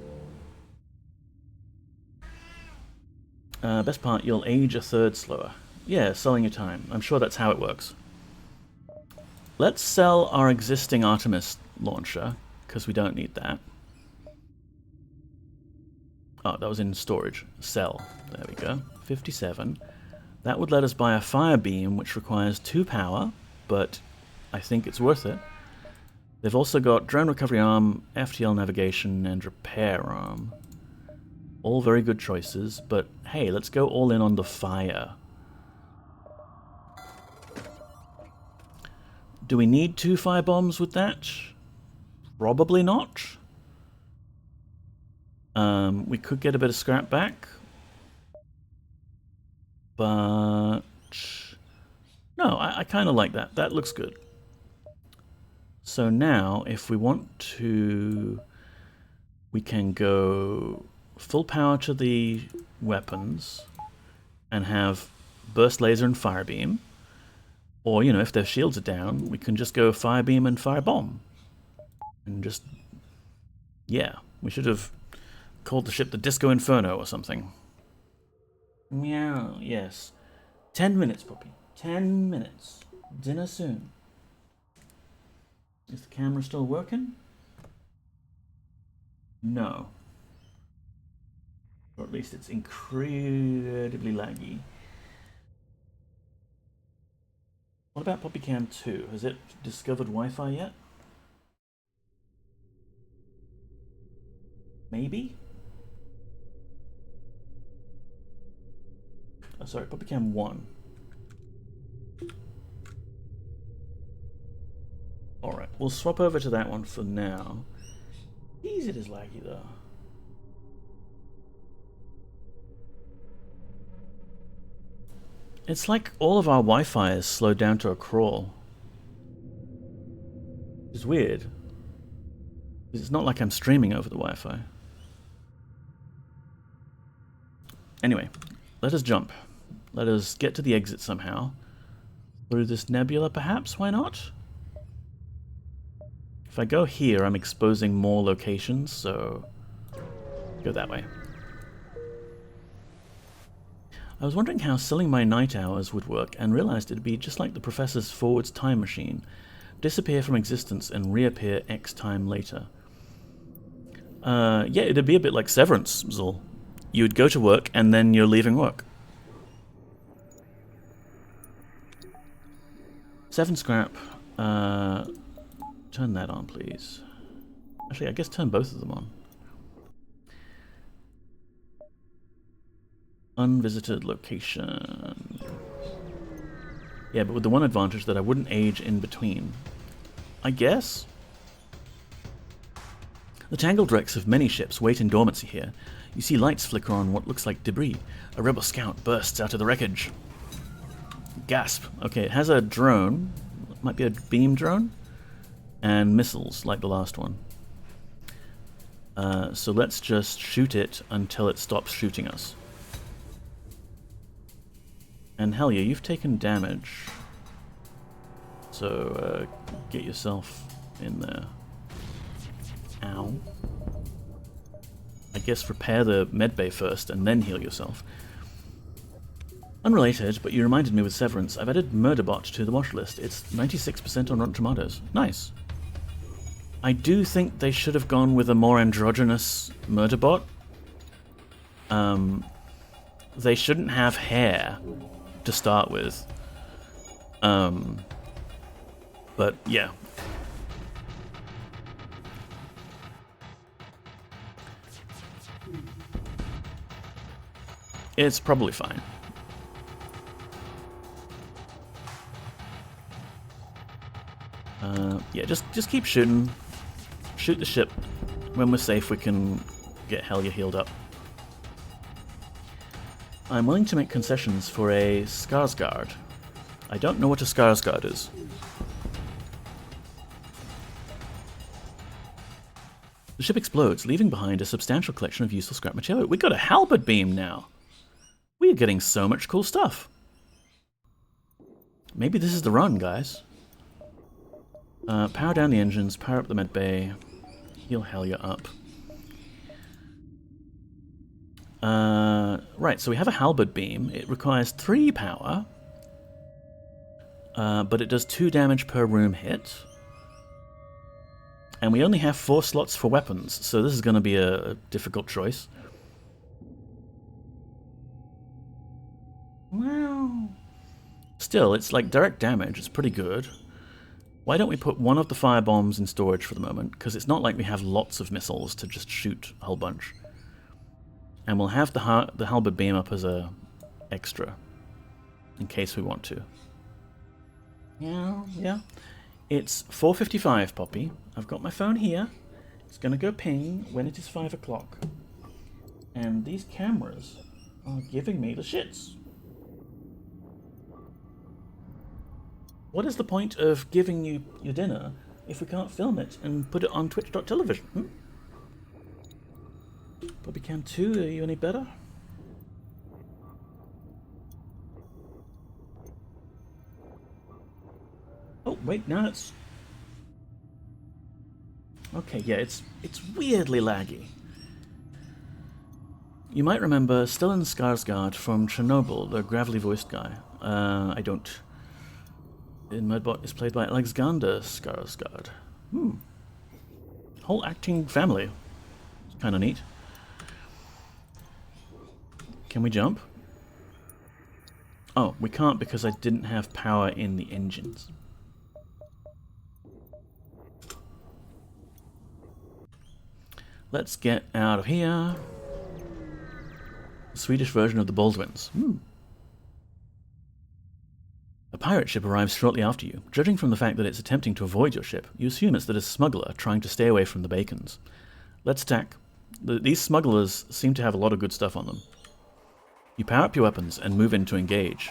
Speaker 1: Best part, you'll age a third slower. Yeah, selling your time. I'm sure that's how it works. Let's sell our existing Artemis launcher, because we don't need that. Oh, that was in storage. Sell. There we go. 57. That would let us buy a fire beam, which requires 2 power, but I think it's worth it. They've also got drone recovery arm, FTL navigation, and repair arm. All very good choices, but hey, let's go all in on the fire. Do we need 2 firebombs with that? Probably not. We could get a bit of scrap back. But no, I kind of like that. That looks good. So now, if we want to, we can go full power to the weapons and have burst laser and fire beam. Or, you know, if their shields are down, we can just go fire beam and fire bomb. And just, yeah, we should have called the ship the Disco Inferno or something. Meow, yes. 10 minutes, puppy. 10 minutes. Dinner soon. Is the camera still working? No. Or at least it's incredibly laggy. What about PoppyCam 2? Has it discovered Wi-Fi yet? Maybe? Oh, sorry, PoppyCam 1. Alright, we'll swap over to that one for now. Jeez, it is laggy though. It's like all of our Wi-Fi is slowed down to a crawl. It's weird. It's not like I'm streaming over the Wi-Fi. Anyway, let us jump. Let us get to the exit somehow. Through this nebula, perhaps? Why not? If I go here, I'm exposing more locations, so go that way. I was wondering how selling my night hours would work and realized it'd be just like the professor's forwards time machine. Disappear from existence and reappear X time later. Yeah, it'd be a bit like Severance, Zul. You'd go to work and then you're leaving work. 7 scrap. Turn that on, please. Actually, I guess turn both of them on. Unvisited location. Yeah, but with the one advantage that I wouldn't age in between. I guess? The tangled wrecks of many ships wait in dormancy here. You see lights flicker on what looks like debris. A rebel scout bursts out of the wreckage. Gasp. Okay, it has a drone. Might be a beam drone. And missiles, like the last one. So let's just shoot it until it stops shooting us. And hell yeah, you've taken damage. So get yourself in there. Ow. I guess repair the medbay first and then heal yourself. Unrelated, but you reminded me with Severance, I've added Murderbot to the watch list. It's 96% on Rotten Tomatoes. Nice. I do think they should have gone with a more androgynous Murderbot. They shouldn't have hair to start with. But yeah. It's probably fine. Yeah, just keep shooting. Shoot the ship. When we're safe, we can get Helya healed up. I'm willing to make concessions for a Skarsgård. I don't know what a Skarsgård is. The ship explodes, leaving behind a substantial collection of useful scrap material. We got a halberd beam now. We are getting so much cool stuff. Maybe this is the run, guys. Power down the engines, power up the med bay, heal Helya up. Right, so we have a halberd beam. It requires 3 power, but it does 2 damage per room hit. And we only have 4 slots for weapons, so this is going to be a difficult choice. Wow. Still, it's like direct damage. It's pretty good. Why don't we put one of the fire bombs in storage for the moment? Because it's not like we have lots of missiles to just shoot a whole bunch. And we'll have the halberd beam up as a extra, in case we want to. Yeah. It's 4:55, Poppy. I've got my phone here. It's going to go ping when it is 5 o'clock. And these cameras are giving me the shits. What is the point of giving you your dinner if we can't film it and put it on twitch.television? Poppy Cam 2, are you any better? Oh, wait, now it's... Okay, yeah, it's weirdly laggy. You might remember Stellan Skarsgård from Chernobyl, the gravelly voiced guy. I don't... In Mudbot is played by Alexander Skarsgård. Whole acting family. It's kind of neat. Can we jump? Oh, we can't because I didn't have power in the engines. Let's get out of here. The Swedish version of the Baldwins. A pirate ship arrives shortly after you. Judging from the fact that it's attempting to avoid your ship, you assume it's a smuggler trying to stay away from the Bacons. Let's attack. These smugglers seem to have a lot of good stuff on them. You power up your weapons and move in to engage.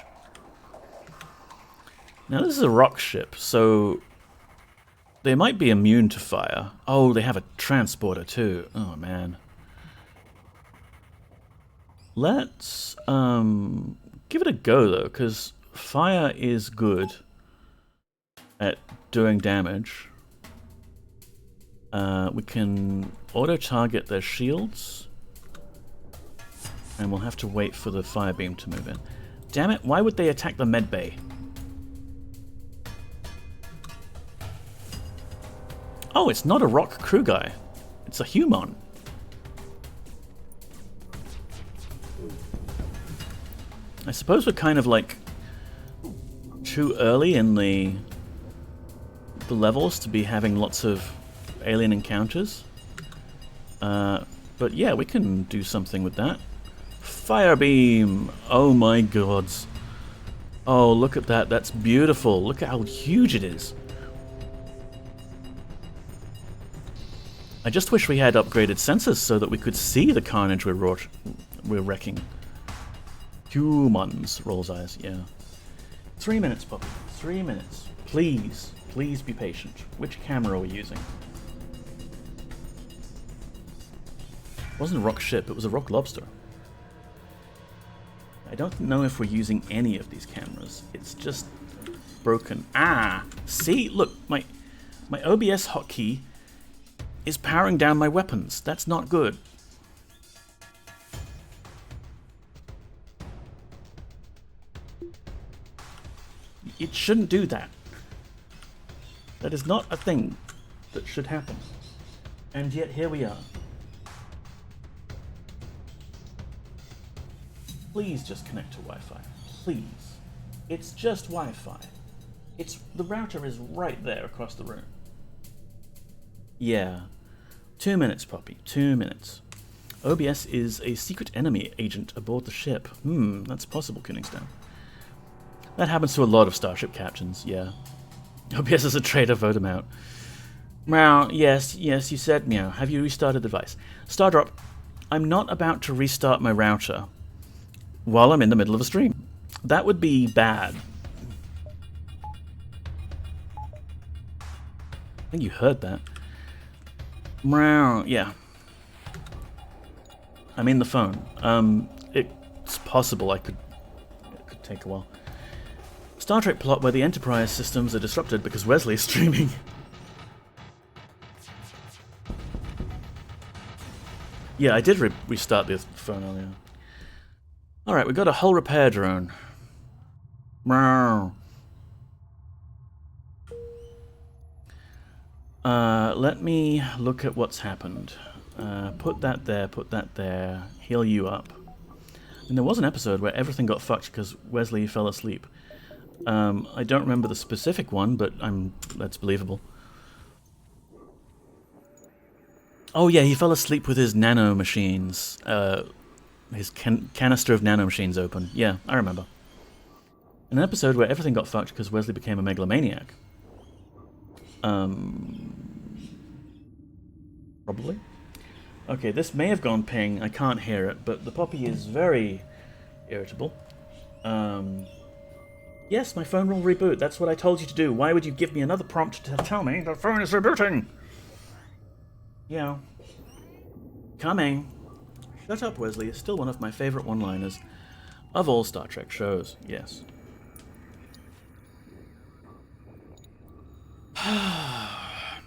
Speaker 1: Now this is a rock ship, so they might be immune to fire. Oh, they have a transporter too. Oh man. Let's give it a go though, because fire is good at doing damage. We can auto-target their shields. And we'll have to wait for the fire beam to move in. Damn it, why would they attack the med bay? Oh, it's not a rock crew guy. It's a human. I suppose we're kind of like too early in the levels to be having lots of alien encounters. But yeah, we can do something with that. Fire beam! Oh my gods. Oh, look at that. That's beautiful. Look at how huge it is. I just wish we had upgraded sensors so that we could see the carnage we're wrecking. Humans. Rolls eyes, yeah. 3 minutes, Poppy. 3 minutes. Please. Please be patient. Which camera are we using? It wasn't a rock ship, it was a rock lobster. I don't know if we're using any of these cameras. It's just broken. Ah! See? Look, my OBS hotkey is powering down my weapons. That's not good. It shouldn't do that. That is not a thing that should happen. And yet here we are. Please just connect to Wi-Fi. Please. It's just Wi-Fi. The router is right there across the room. Yeah. 2 minutes, Poppy. 2 minutes. OBS is a secret enemy agent aboard the ship. That's possible, Koenigstown. That happens to a lot of starship captains, yeah. OBS is a traitor, vote him out. Meow, yes, you said meow. Have you restarted the device? Stardrop, I'm not about to restart my router while I'm in the middle of a stream. That would be bad. I think you heard that. Meow, yeah. I'm in the phone. It's possible it could take a while. Star Trek plot where the Enterprise systems are disrupted because Wesley is streaming. Yeah, I did restart the phone earlier. Alright, we got a hull repair drone. Let me look at what's happened. Put that there, heal you up. And there was an episode where everything got fucked because Wesley fell asleep. I don't remember the specific one, but that's believable. Oh yeah, he fell asleep with his nano machines. His canister of nano machines open. Yeah, I remember. An episode where everything got fucked because Wesley became a megalomaniac. Probably. Okay, this may have gone ping. I can't hear it, but the Poppy is very irritable. Yes, my phone will reboot. That's what I told you to do. Why would you give me another prompt to tell me the phone is rebooting? Yeah. Coming. Shut up, Wesley. It's still one of my favorite one-liners of all Star Trek shows. Yes.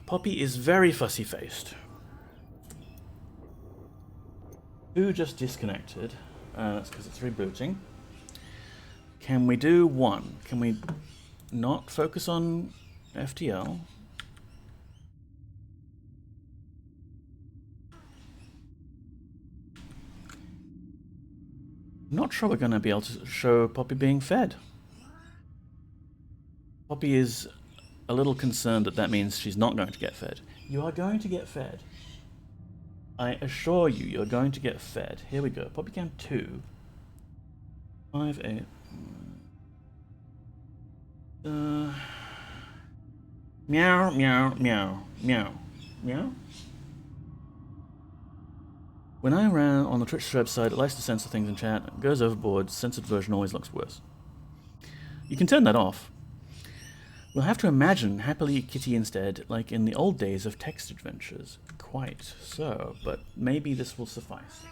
Speaker 1: Poppy is very fussy-faced. Who just disconnected? That's because it's rebooting. Can we do one? Can we not focus on FTL? I'm not sure we're going to be able to show Poppy being fed. Poppy is a little concerned that means she's not going to get fed. You are going to get fed. I assure you, you're going to get fed. Here we go. Poppycam 2. 5, 8. Meow, meow, meow, meow, meow. When I ran on the Twitch website, it likes to censor things in chat. It goes overboard. Censored version always looks worse. You can turn that off. We'll have to imagine Happily Kitty instead, like in the old days of text adventures. Quite so, but maybe this will suffice.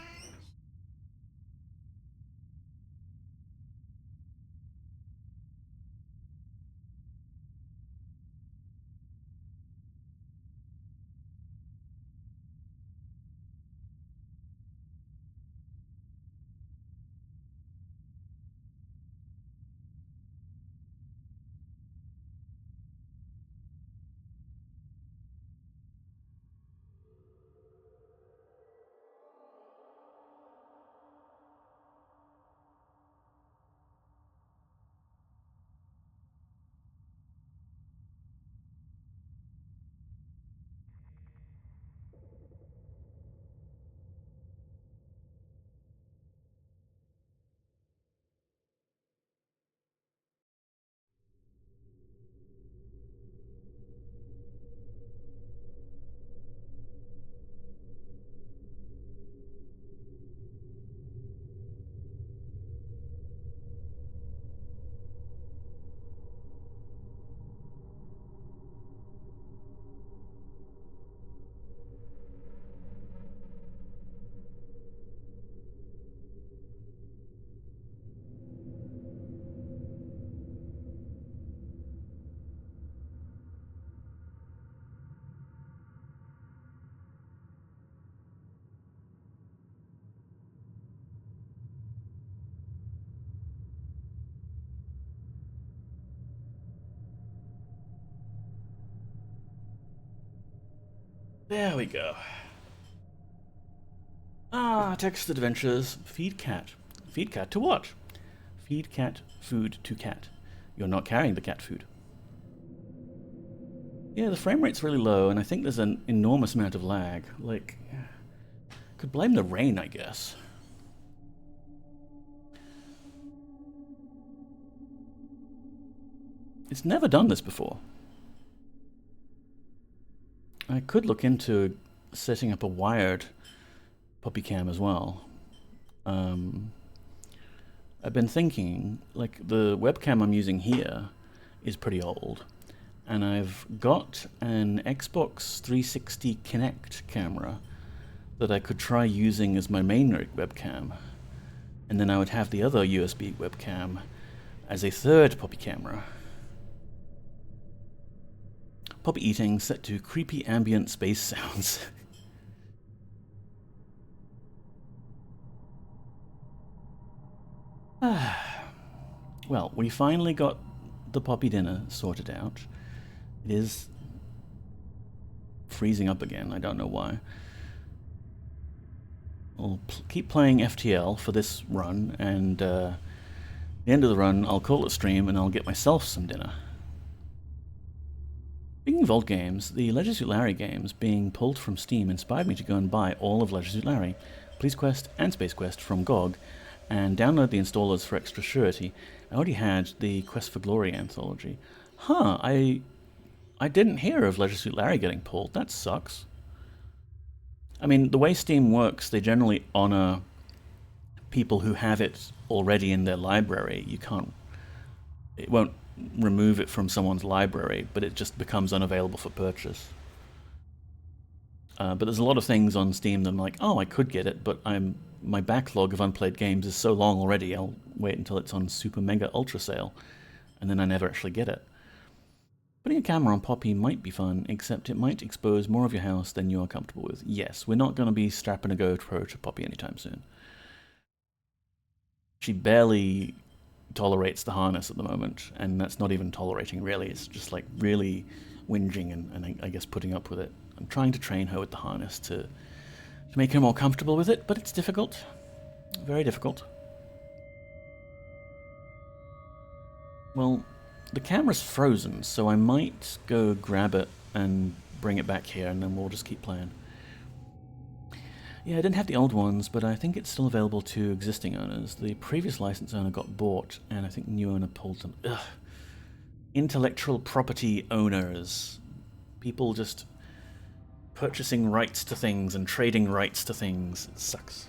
Speaker 1: There we go. Ah, text adventures. Feed cat. Feed cat to what? Feed cat food to cat. You're not carrying the cat food. Yeah, the frame rate's really low, and I think there's an enormous amount of lag. Like, could blame the rain, I guess. It's never done this before. I could look into setting up a wired Poppycam as well. I've been thinking, like, the webcam I'm using here is pretty old, and I've got an Xbox 360 Kinect camera that I could try using as my main webcam, and then I would have the other USB webcam as a third Poppy camera. Poppy eating set to creepy ambient space sounds. Well, we finally got the Poppy dinner sorted out. It is freezing up again, I don't know why. I'll keep playing FTL for this run, and the end of the run, I'll call it stream and I'll get myself some dinner. Speaking of old games, the Leisure Suit Larry games being pulled from Steam inspired me to go and buy all of Leisure Suit Larry, Police Quest and Space Quest from GOG, and download the installers for extra surety. I already had the Quest for Glory anthology. I didn't hear of Leisure Suit Larry getting pulled. That sucks. I mean, the way Steam works, they generally honor people who have it already in their library. It won't remove it from someone's library, but it just becomes unavailable for purchase. But there's a lot of things on Steam that I'm like, oh, I could get it, but my backlog of unplayed games is so long already, I'll wait until it's on super mega ultra sale, and then I never actually get it. Putting a camera on Poppy might be fun, except it might expose more of your house than you are comfortable with. Yes, we're not going to be strapping a GoPro to Poppy anytime soon. She barely tolerates the harness at the moment, and that's not even tolerating really, it's just like really whinging and I guess putting up with it. I'm trying to train her with the harness to make her more comfortable with it, but it's difficult. Very difficult. Well, the camera's frozen, so I might go grab it and bring it back here, and then we'll just keep playing. Yeah, I didn't have the old ones, but I think it's still available to existing owners. The previous license owner got bought, and I think the new owner pulled them. Ugh. Intellectual property owners. People just purchasing rights to things and trading rights to things. It sucks.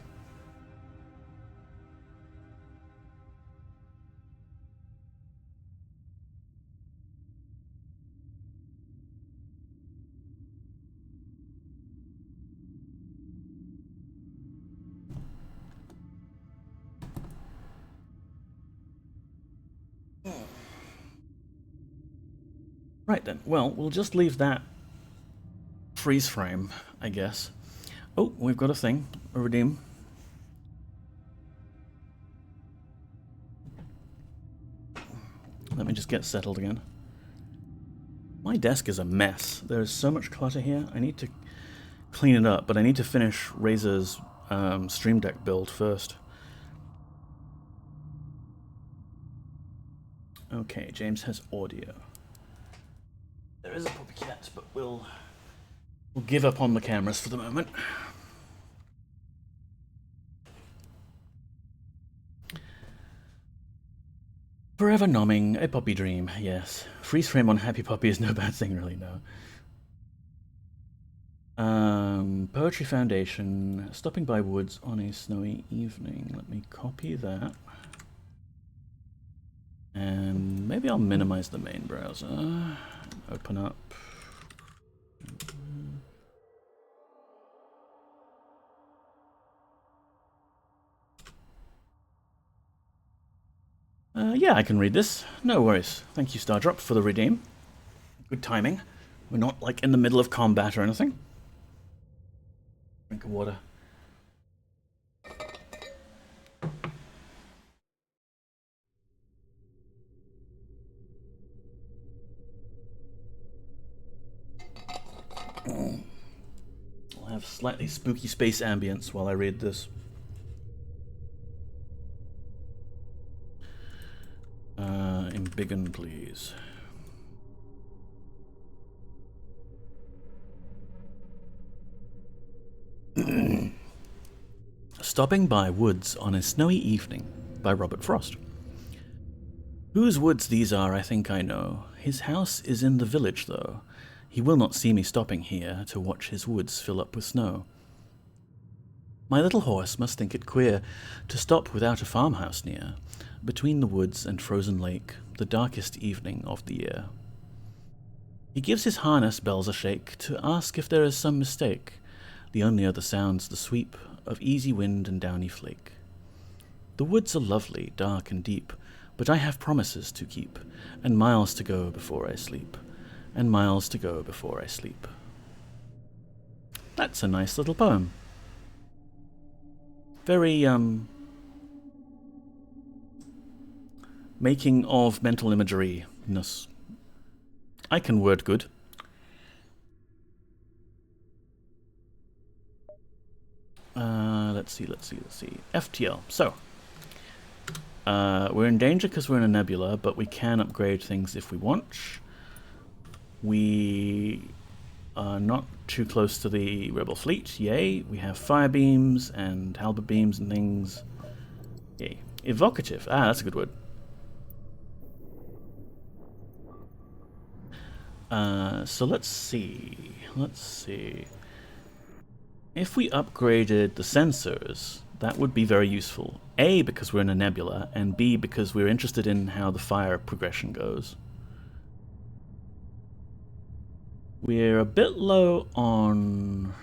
Speaker 1: Right then, well, we'll just leave that freeze frame, I guess. Oh, we've got a thing, a redeem. Let me just get settled again. My desk is a mess. There's so much clutter here. I need to clean it up, but I need to finish Razer's Stream Deck build first. Okay, James has audio. There is a puppy cat, but we'll give up on the cameras for the moment. Forever nomming, a puppy dream, yes. Freeze frame on Happy Puppy is no bad thing, really, no. Poetry Foundation, stopping by woods on a snowy evening. Let me copy that. And maybe I'll minimize the main browser. Open up. Yeah, I can read this. No worries. Thank you, Stardrop, for the redeem. Good timing. We're not, like, in the middle of combat or anything. Drink of water. I'll have slightly spooky space ambience while I read this. Embiggen, please. Stopping by Woods on a Snowy Evening by Robert Frost. Whose woods these are, I think I know. His house is in the village, though. He will not see me stopping here to watch his woods fill up with snow. My little horse must think it queer to stop without a farmhouse near, between the woods and frozen lake, the darkest evening of the year. He gives his harness bells a shake to ask if there is some mistake. The only other sound's the sweep of easy wind and downy flake. The woods are lovely, dark and deep, but I have promises to keep, and miles to go before I sleep, and miles to go before I sleep. That's a nice little poem. Very, making of mental imagery-ness. I can word good. Let's see. FTL. So, We're in danger because we're in a nebula, but we can upgrade things if we want. We are not too close to the rebel fleet. Yay. We have fire beams and halberd beams and things. Yay. Evocative. Ah, that's a good word. So let's see. If we upgraded the sensors, that would be very useful. A, because we're in a nebula, and B, because we're interested in how the fire progression goes. We're a bit low on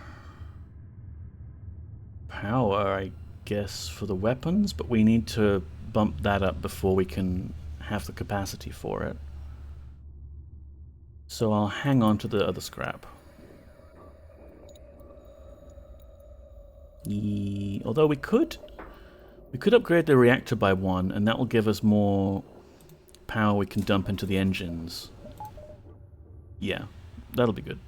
Speaker 1: power, I guess, for the weapons, but we need to bump that up before we can have the capacity for it. So I'll hang on to the other scrap. Although we could upgrade the reactor by 1, and that will give us more power we can dump into the engines. Yeah, that'll be good.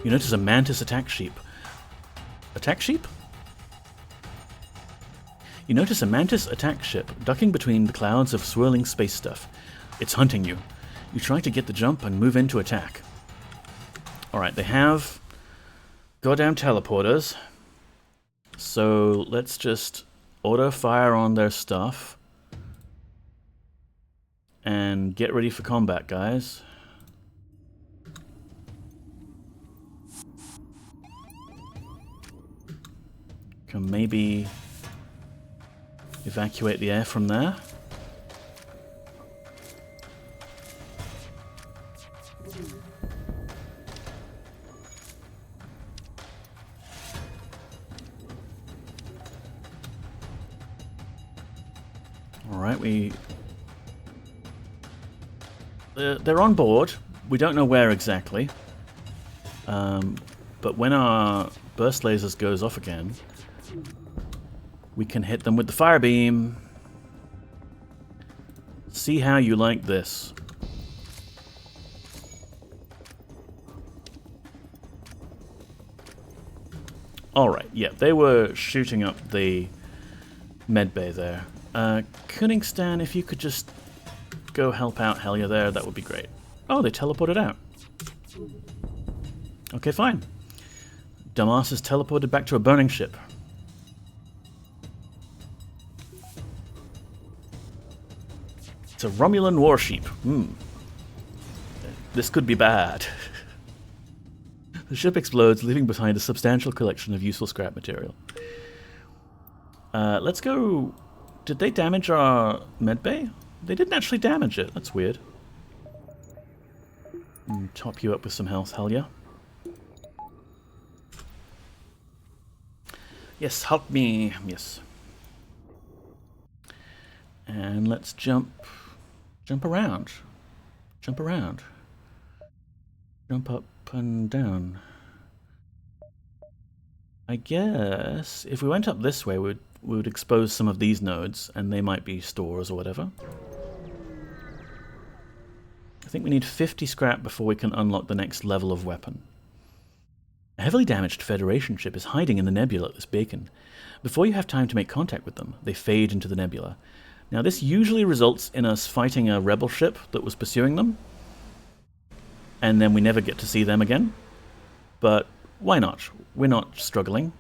Speaker 1: You notice a mantis attack sheep. Attack sheep? You notice a mantis attack ship ducking between the clouds of swirling space stuff. It's hunting you. You try to get the jump and move in to attack. Alright, they have goddamn teleporters. So let's just auto fire on their stuff. And get ready for combat, guys. Can maybe evacuate the air from there. Alright, they're on board. We don't know where exactly. But when our burst lasers goes off again, we can hit them with the fire beam. See how you like this. Alright, yeah, they were shooting up the medbay there. Koenigstan, if you could just go help out Helya there, that would be great. Oh, they teleported out. Okay, fine. Dumbass is teleported back to a burning ship. It's a Romulan warship. This could be bad. The ship explodes, leaving behind a substantial collection of useful scrap material. Let's go... Did they damage our medbay? They didn't actually damage it. That's weird. Top you up with some health, Helya. Yes, help me. Yes. And let's jump around. Jump around. Jump up and down. I guess if we went up this way, we would expose some of these nodes, and they might be stores or whatever. I think we need 50 scrap before we can unlock the next level of weapon. A heavily damaged Federation ship is hiding in the nebula at this beacon. Before you have time to make contact with them, they fade into the nebula. Now this usually results in us fighting a rebel ship that was pursuing them, and then we never get to see them again. But why not? We're not struggling.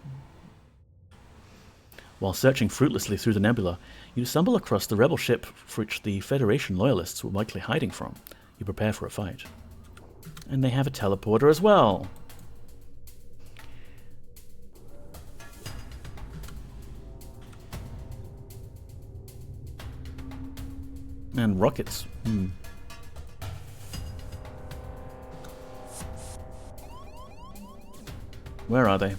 Speaker 1: While searching fruitlessly through the nebula, you stumble across the rebel ship which the Federation loyalists were likely hiding from. You prepare for a fight. And they have a teleporter as well. And rockets. Where are they?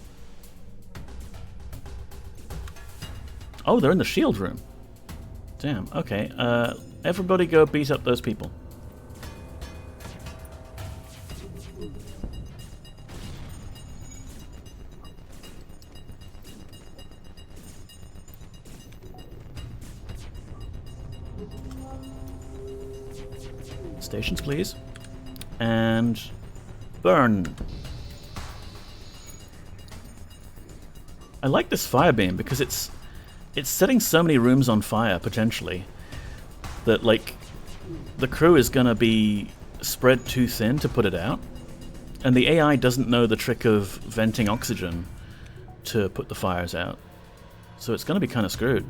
Speaker 1: Oh, they're in the shield room. Damn, okay. Everybody go beat up those people. Stations, please. and burn. I like this fire beam because it's setting so many rooms on fire potentially that like the crew is gonna be spread too thin to put it out, and the AI doesn't know the trick of venting oxygen to put the fires out, so it's gonna be kind of screwed.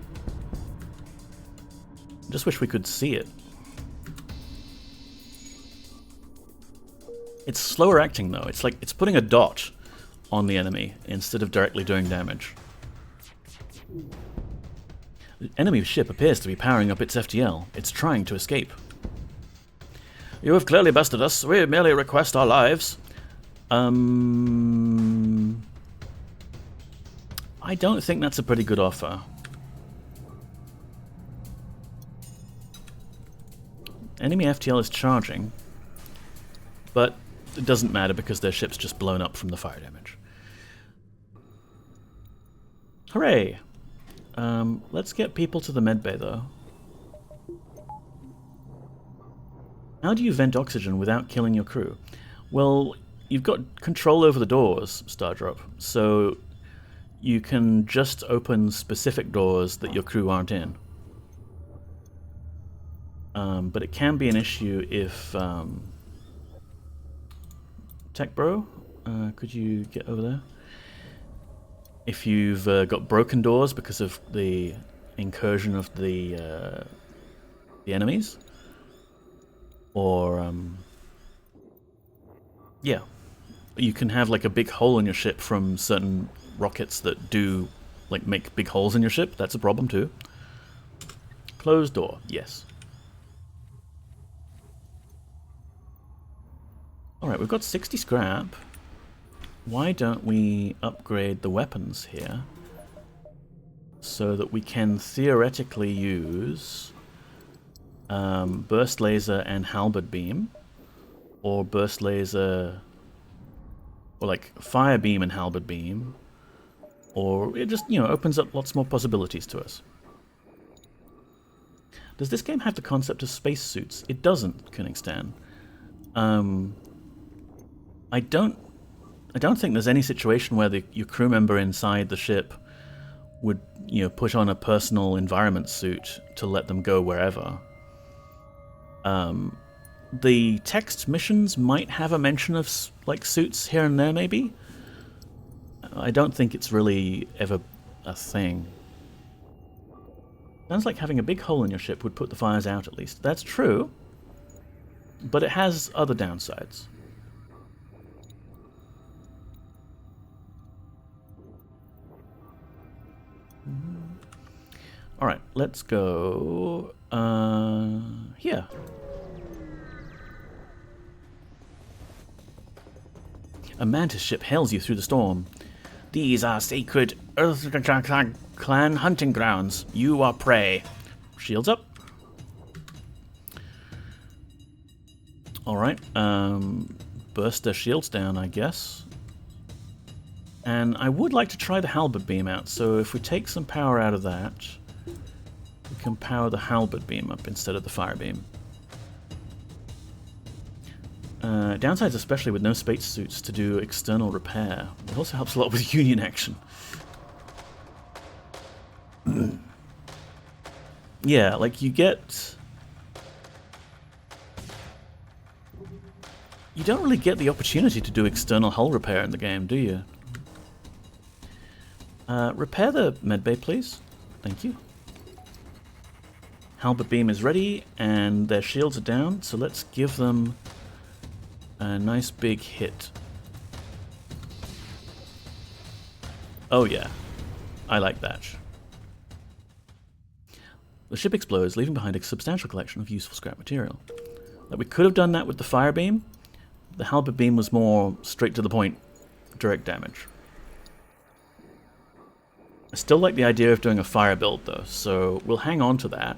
Speaker 1: Just wish we could see it. It's slower acting though. It's like it's putting a dot on the enemy instead of directly doing damage. The enemy ship appears to be powering up its FTL. It's trying to escape. You have clearly bested us. We merely request our lives. I don't think that's a pretty good offer. Enemy FTL is charging, but it doesn't matter because their ship's just blown up from the fire damage. Hooray! Let's get people to the medbay though. How do you vent oxygen without killing your crew? Well, you've got control over the doors, Stardrop, so you can just open specific doors that your crew aren't in. But it can be an issue if... Tech Bro, could you get over there? If you've got broken doors because of the incursion of the enemies, or yeah, you can have like a big hole in your ship from certain rockets that do like make big holes in your ship. That's a problem too. Closed door, yes. Alright, we've got 60 scrap. Why don't we upgrade the weapons here so that we can theoretically use burst laser and halberd beam, or burst laser, or like fire beam and halberd beam, or it just, you know, opens up lots more possibilities to us. Does this game have the concept of spacesuits? It doesn't, Koenigstan. I don't think there's any situation where your crew member inside the ship would, you know, put on a personal environment suit to let them go wherever. The text missions might have a mention of like suits here and there, maybe. I don't think it's really ever a thing. Sounds like having a big hole in your ship would put the fires out at least. That's true, but it has other downsides. Alright, let's go here. A mantis ship hails you through the storm. These are sacred Earth clan hunting grounds. You are prey. Shields up. Alright, burst their shields down, I guess. And I would like to try the halberd beam out, so if we take some power out of that, we can power the halberd beam up instead of the fire beam. Downsides, especially with no space suits to do external repair. It also helps a lot with Union action. Yeah, like you don't really get the opportunity to do external hull repair in the game, do you? Repair the medbay, please. Thank you. Halberd beam is ready, and their shields are down, so let's give them a nice big hit. Oh yeah, I like that. The ship explodes, leaving behind a substantial collection of useful scrap material. Like, we could have done that with the fire beam. The halberd beam was more straight to the point, direct damage. I still like the idea of doing a fire build though, so we'll hang on to that.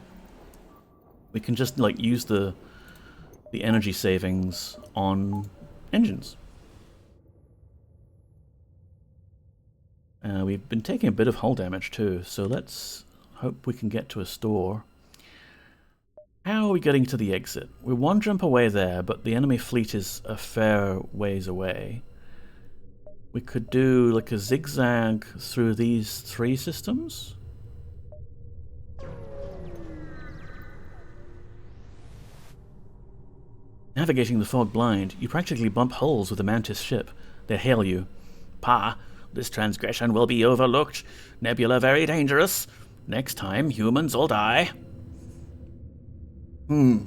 Speaker 1: We can just like use the energy savings on engines. We've been taking a bit of hull damage too, so let's hope we can get to a store. How are we getting to the exit? We're one jump away there, but the enemy fleet is a fair ways away. We could do like a zigzag through these 3 systems. Navigating the fog blind, you practically bump holes with the Mantis ship. They hail you. Pa, this transgression will be overlooked. Nebula very dangerous. Next time, humans will die. I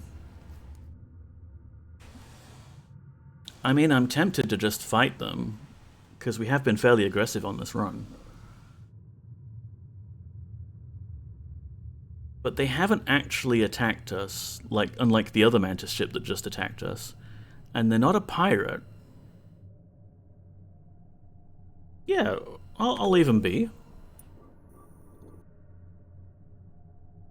Speaker 1: mean, I'm tempted to just fight them, because we have been fairly aggressive on this run. But they haven't actually attacked us, unlike the other Mantis ship that just attacked us. And they're not a pirate. Yeah, I'll leave them be.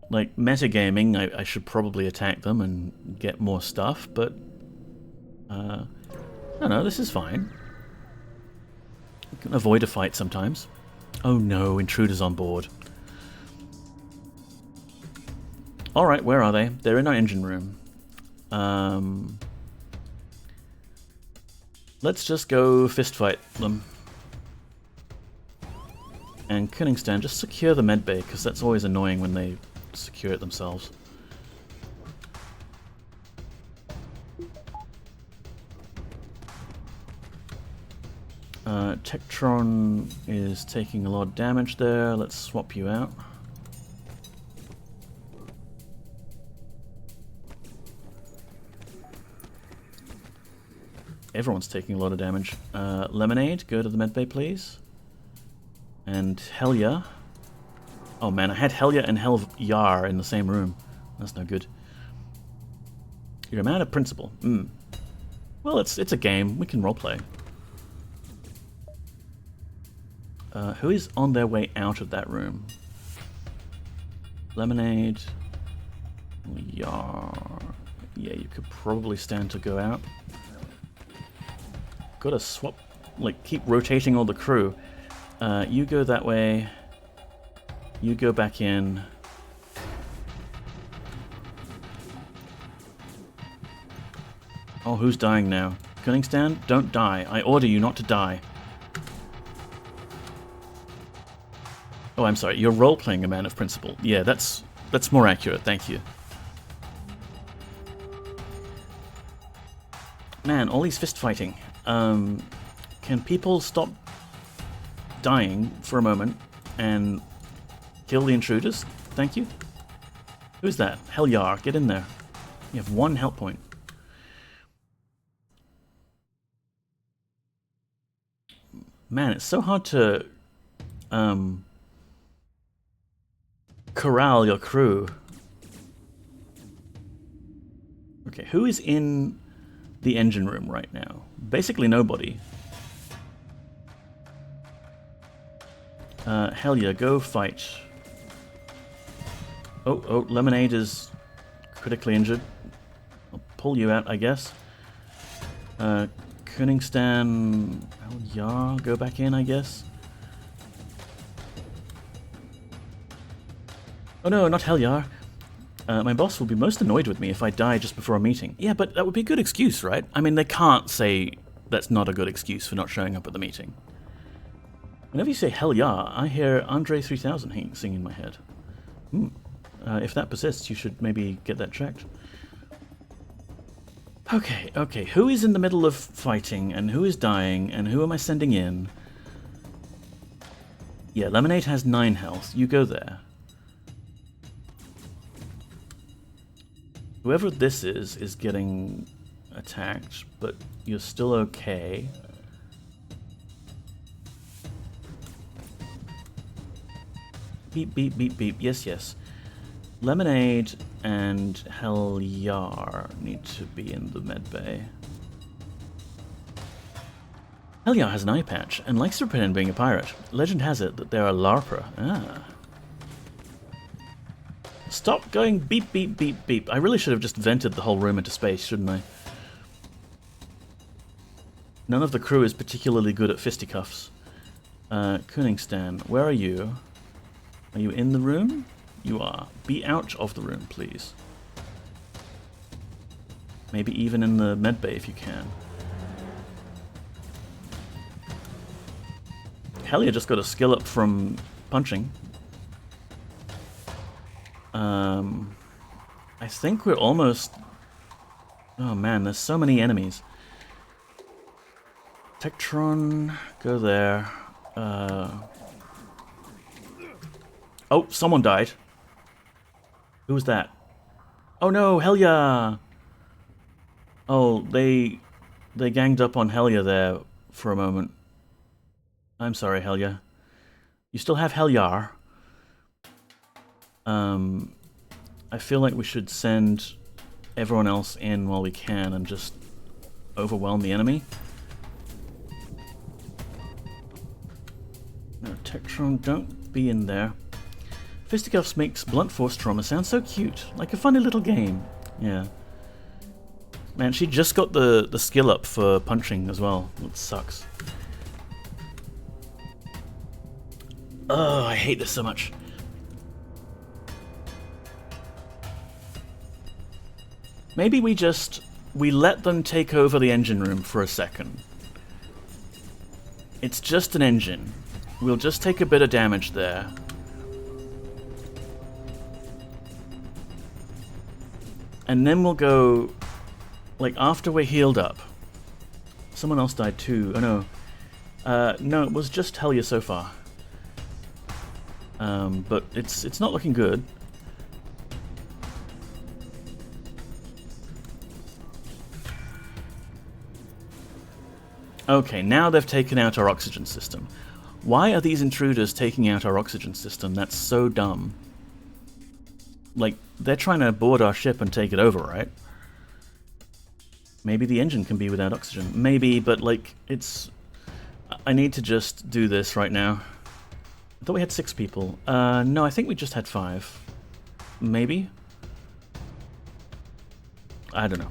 Speaker 1: Like, metagaming, I should probably attack them and get more stuff, but... no, this is fine. We can avoid a fight sometimes. Oh no, intruders on board. Alright, where are they? They're in our engine room. Let's just go fist fight them. And Königstein, just secure the medbay, because that's always annoying when they secure it themselves. Tektron is taking a lot of damage there. Let's swap you out. Everyone's taking a lot of damage. Lemonade, go to the medbay, please. And Helya. Oh man, I had Helya and Helyar in the same room. That's no good. You're a man of principle. Well, it's a game. We can roleplay. Who is on their way out of that room? Lemonade. Yar. Yeah, you could probably stand to go out. Gotta swap, like, keep rotating all the crew. You go that way. You go back in. Oh, who's dying now? Königstein, don't die. I order you not to die. Oh, I'm sorry. You're role-playing a man of principle. Yeah, that's more accurate. Thank you. Man, all these fist fighting. Can people stop dying for a moment and kill the intruders? Thank you. Who's that? Helyar, get in there. You have 1 health point. Man, it's so hard to corral your crew. Okay, who is in the engine room right now? Basically nobody. Helya, go fight. Oh, Lemonade is critically injured. I'll pull you out, I guess. Königstein, Helyar, go back in, I guess. Oh no, not Helyar. My boss will be most annoyed with me if I die just before a meeting. Yeah, but that would be a good excuse, right? I mean, they can't say that's not a good excuse for not showing up at the meeting. Whenever you say Helyar, I hear Andre 3000 sing in my head. If that persists, you should maybe get that checked. Okay, who is in the middle of fighting, and who is dying, and who am I sending in? Yeah, Lemonade has 9 health. You go there. Whoever this is getting attacked, but you're still okay. Beep, beep, beep, beep. Yes. Lemonade and Helyar need to be in the medbay. Helyar has an eye patch and likes to pretend being a pirate. Legend has it that they're a LARPer. Stop going beep, beep, beep, beep. I really should have just vented the whole room into space, shouldn't I? None of the crew is particularly good at fisticuffs. Königstein, where are you? Are you in the room? You are. Be out of the room, please. Maybe even in the medbay if you can. Hellier just got a skill up from punching. I think we're almost... Oh man, there's so many enemies. Tektron, go there. Oh, someone died. Who was that? Oh no, Hellier! Oh, they ganged up on Hellier there for a moment. I'm sorry, Hellier. You still have Hellier. I feel like we should send everyone else in while we can and just overwhelm the enemy. No, Tektron, don't be in there. Fisticuffs makes blunt force trauma sound so cute, like a funny little game. Yeah. Man, she just got the skill up for punching as well. It sucks. Oh, I hate this so much. Maybe we let them take over the engine room for a second. It's just an engine. We'll just take a bit of damage there. And then we'll go, like, after we're healed up. Someone else died too. Oh no. No, it was just Hellier so far. But it's not looking good. Okay, now they've taken out our oxygen system. Why are these intruders taking out our oxygen system? That's so dumb. Like, they're trying to board our ship and take it over, right? Maybe the engine can be without oxygen. Maybe, but like, it's... I need to just do this right now. I thought we had 6 people. No, I think we just had 5. Maybe? I don't know.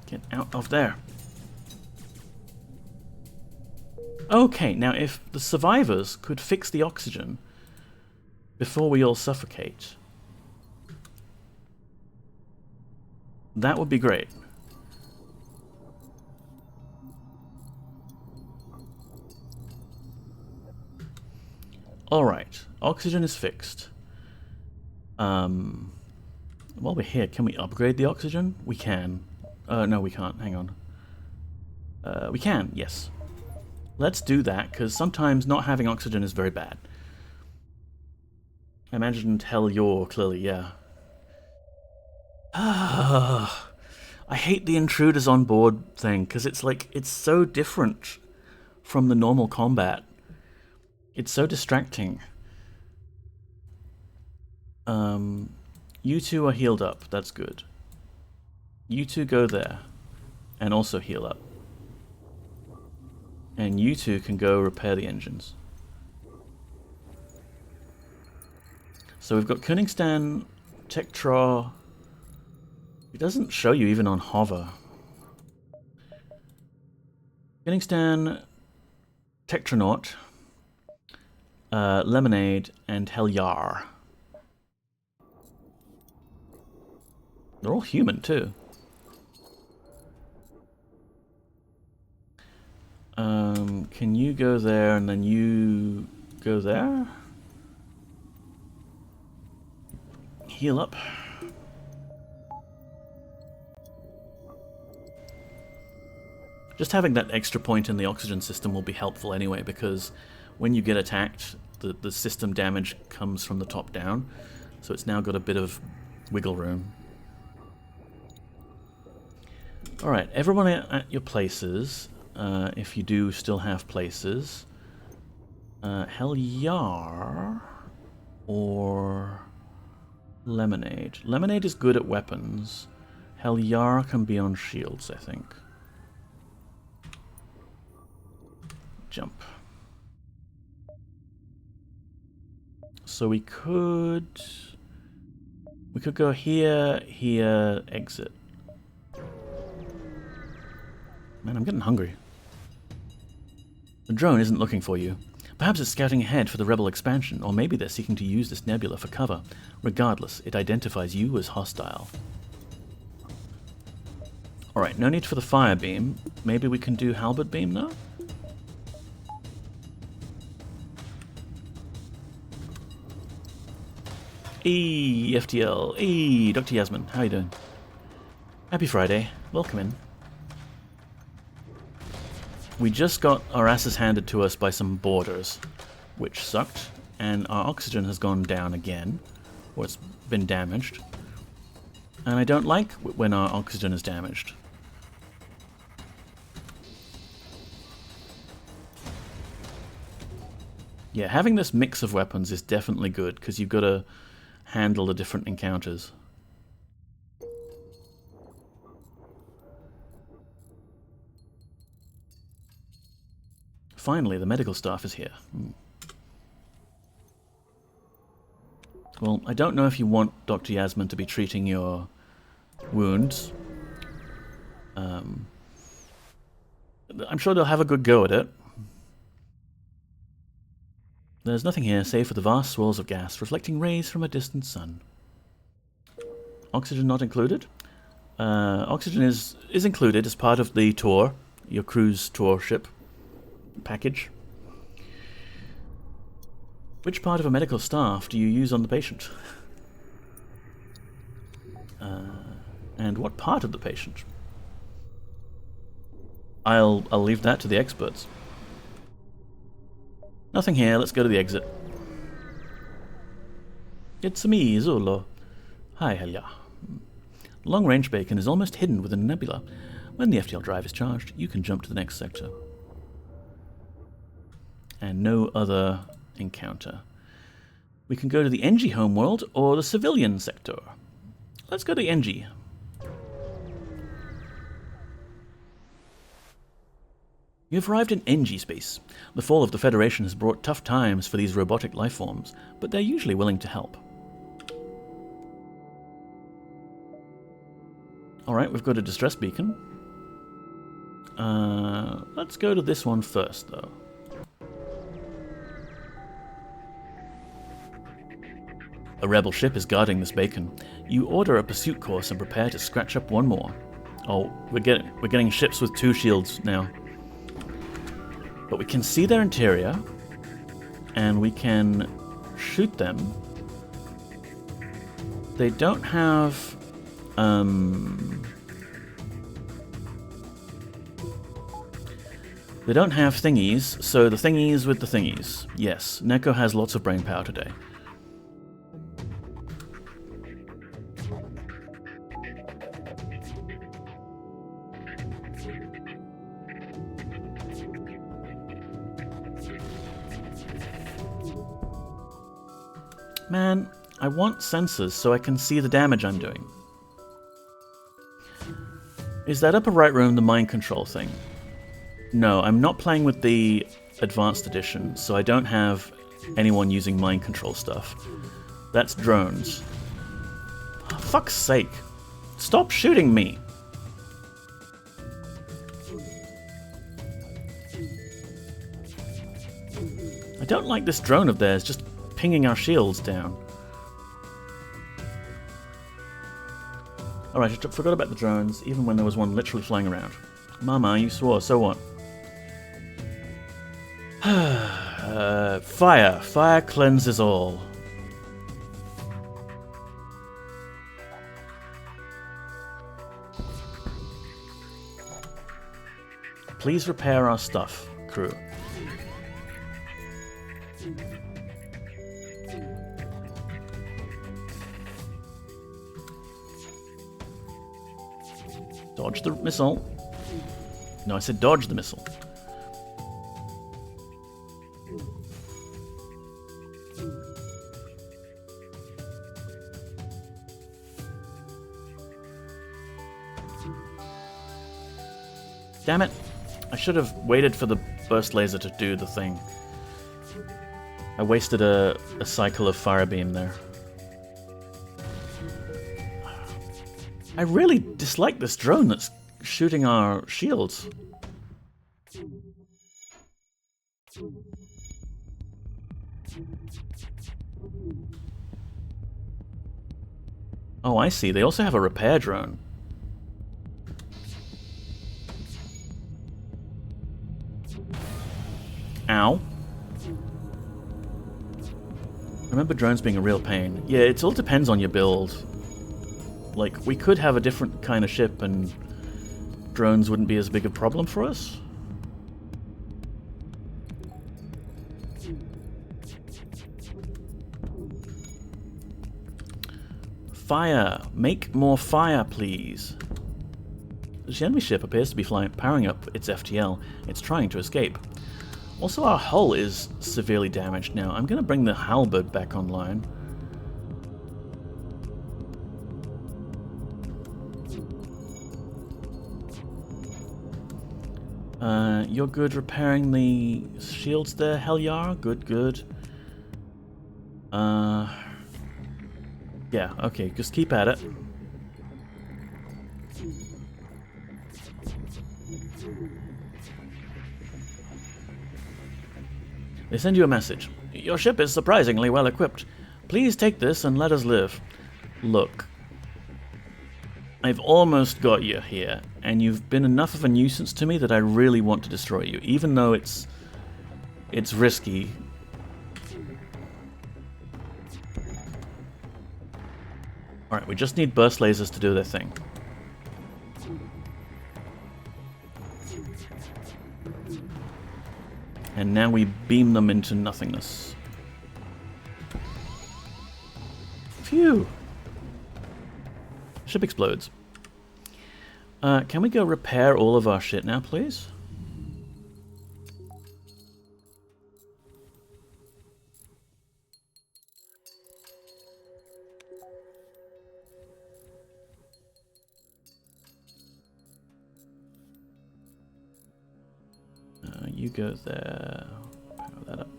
Speaker 1: Get out of there. Okay, now if the survivors could fix the oxygen before we all suffocate, that would be great. Alright, oxygen is fixed. While we're here, can we upgrade the oxygen? We can. No, we can't. Hang on. We can, yes. Let's do that, because sometimes not having oxygen is very bad. I imagined Hellier, clearly, yeah. I hate the intruders on board thing, because it's like, it's so different from the normal combat. It's so distracting. You two are healed up, that's good. You two go there, and also heal up. And you two can go repair the engines. So we've got Koenigstan, Tektra. It doesn't show you even on hover. Koenigstan, Tektronaut, Lemonade, and Hellier. They're all human too. Can you go there and then you go there? Heal up. Just having that extra point in the oxygen system will be helpful anyway, because when you get attacked, the system damage comes from the top down, so it's now got a bit of wiggle room. Alright, everyone at your places, if you do still have places. Hellier or Lemonade. Lemonade is good at weapons. Hellier can be on shields, I think. Jump. So we could go here, here, exit. Man, I'm getting hungry. The drone isn't looking for you. Perhaps it's scouting ahead for the rebel expansion, or maybe they're seeking to use this nebula for cover. Regardless, it identifies you as hostile. Alright, no need for the fire beam. Maybe we can do halberd beam now? Hey, FTL. Hey, Dr. Yasmin. How you doing? Happy Friday. Welcome in. We just got our asses handed to us by some boarders, which sucked, and our oxygen has gone down again, or it's been damaged. And I don't like when our oxygen is damaged. Yeah, having this mix of weapons is definitely good, because you've got to handle the different encounters. Finally, the medical staff is here. Well, I don't know if you want Dr. Yasmin to be treating your wounds. I'm sure they'll have a good go at it. There's nothing here save for the vast swirls of gas reflecting rays from a distant sun. Oxygen not included? Oxygen is included as part of the tour, your cruise tour ship package. Which part of a medical staff do you use on the patient? And what part of the patient? I'll leave that to the experts. Nothing here, let's go to the exit. It's me, Zolo. Hi, Helya. Long-range beacon is almost hidden within a nebula. When the FTL drive is charged, you can jump to the next sector. And no other encounter. We can go to the NG homeworld or the civilian sector. Let's go to the NG. You've arrived in NG space. The fall of the Federation has brought tough times for these robotic lifeforms, but they're usually willing to help. Alright, we've got a distress beacon. Let's go to this one first, though. A rebel ship is guarding this beacon. You order a pursuit course and prepare to scratch up one more. Oh, we're getting ships with 2 shields now. But we can see their interior, and we can shoot them. They don't have... They don't have thingies, so the thingies with the thingies. Yes, Neko has lots of brain power today. Man, I want sensors so I can see the damage I'm doing. Is that upper right room the mind control thing? No, I'm not playing with the advanced edition, so I don't have anyone using mind control stuff. That's drones. Oh, fuck's sake. Stop shooting me! I don't like this drone of theirs just pinging our shields down. Alright, I forgot about the drones, even when there was one literally flying around. Mama, you swore, so what? Fire. Fire cleanses all. Please repair our stuff, crew. Dodge the missile. No, I said dodge the missile. Damn it. I should have waited for the burst laser to do the thing. I wasted a cycle of fire beam there. I really dislike this drone that's shooting our shields. Oh, I see. They also have a repair drone. Ow. Remember drones being a real pain. Yeah, it all depends on your build. Like, we could have a different kind of ship and drones wouldn't be as big a problem for us. Fire! Make more fire, please. The enemy ship appears to be powering up its FTL. It's trying to escape. Also, our hull is severely damaged now. I'm going to bring the halberd back online. You're good repairing the shields there, hell yeah. Good, good. Yeah, okay, just keep at it. They send you a message. Your ship is surprisingly well equipped. Please take this and let us live. Look. I've almost got you here, and you've been enough of a nuisance to me that I really want to destroy you, even though it's risky. Alright, we just need burst lasers to do their thing. And now we beam them into nothingness. Phew! Ship explodes. Can we go repair all of our shit now, please? You go there. Power that up.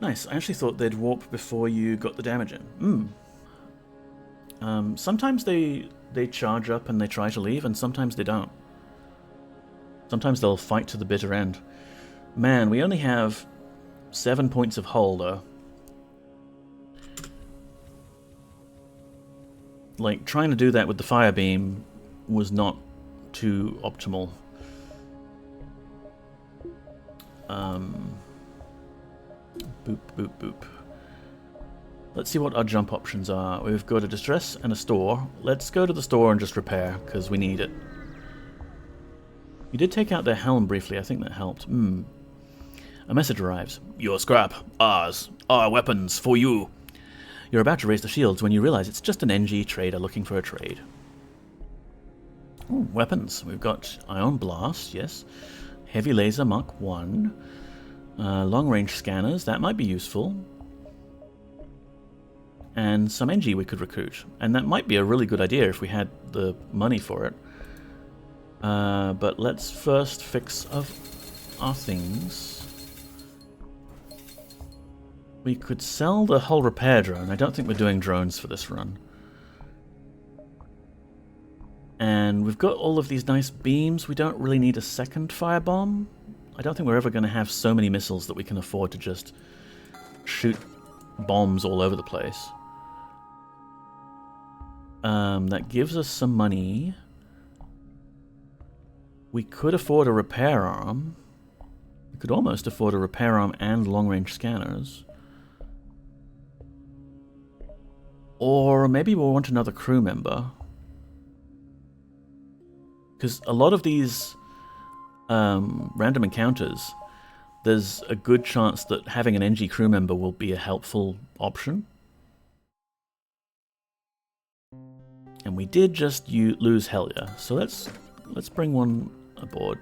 Speaker 1: Nice. I actually thought they'd warp before you got the damage in. Sometimes they charge up and they try to leave, and sometimes they don't. Sometimes they'll fight to the bitter end. Man, we only have 7 points of hull, though. Like, trying to do that with the fire beam was not too optimal. Boop, boop, boop. Let's see what our jump options are. We've got a distress and a store. Let's go to the store and just repair, because we need it. You did take out their helm briefly. I think that helped. A message arrives. Your scrap. Ours. Our weapons. For you. You're about to raise the shields when you realize it's just an NG trader looking for a trade. Ooh, weapons. We've got Ion Blast, yes. Heavy Laser Mark 1. Long-range scanners. That might be useful. And some NG we could recruit. And that might be a really good idea if we had the money for it. But let's first fix our things. We could sell the hull repair drone. I don't think we're doing drones for this run. And we've got all of these nice beams. We don't really need a second firebomb. I don't think we're ever going to have so many missiles that we can afford to just shoot bombs all over the place. That gives us some money. We could afford a repair arm. We could almost afford a repair arm and long-range scanners. Or maybe we'll want another crew member. Because a lot of these random encounters, there's a good chance that having an NG crew member will be a helpful option. And we did just lose Helya, so let's bring one aboard.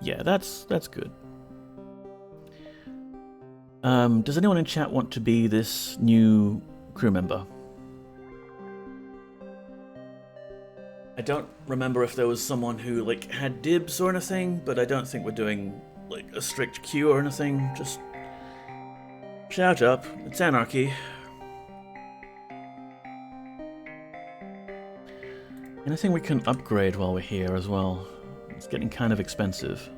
Speaker 1: Yeah, that's good. Does anyone in chat want to be this new crew member? I don't remember if there was someone who like had dibs or anything, but I don't think we're doing like a strict queue or anything. Just shout up. It's anarchy. Anything we can upgrade while we're here as well? It's getting kind of expensive.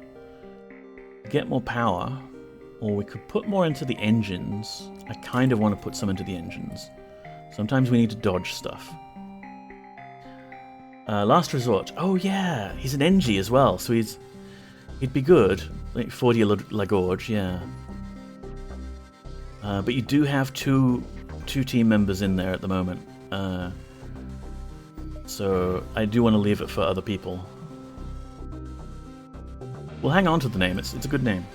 Speaker 1: Get more power, or we could put more into the engines. I kind of want to put some into the engines. Sometimes we need to dodge stuff. Last resort. Oh yeah, he's an NG as well, so he'd be good. Like 40 Lagorge, yeah. But you do have two team members in there at the moment. So I do want to leave it for other people. We'll hang on to the name, it's a good name.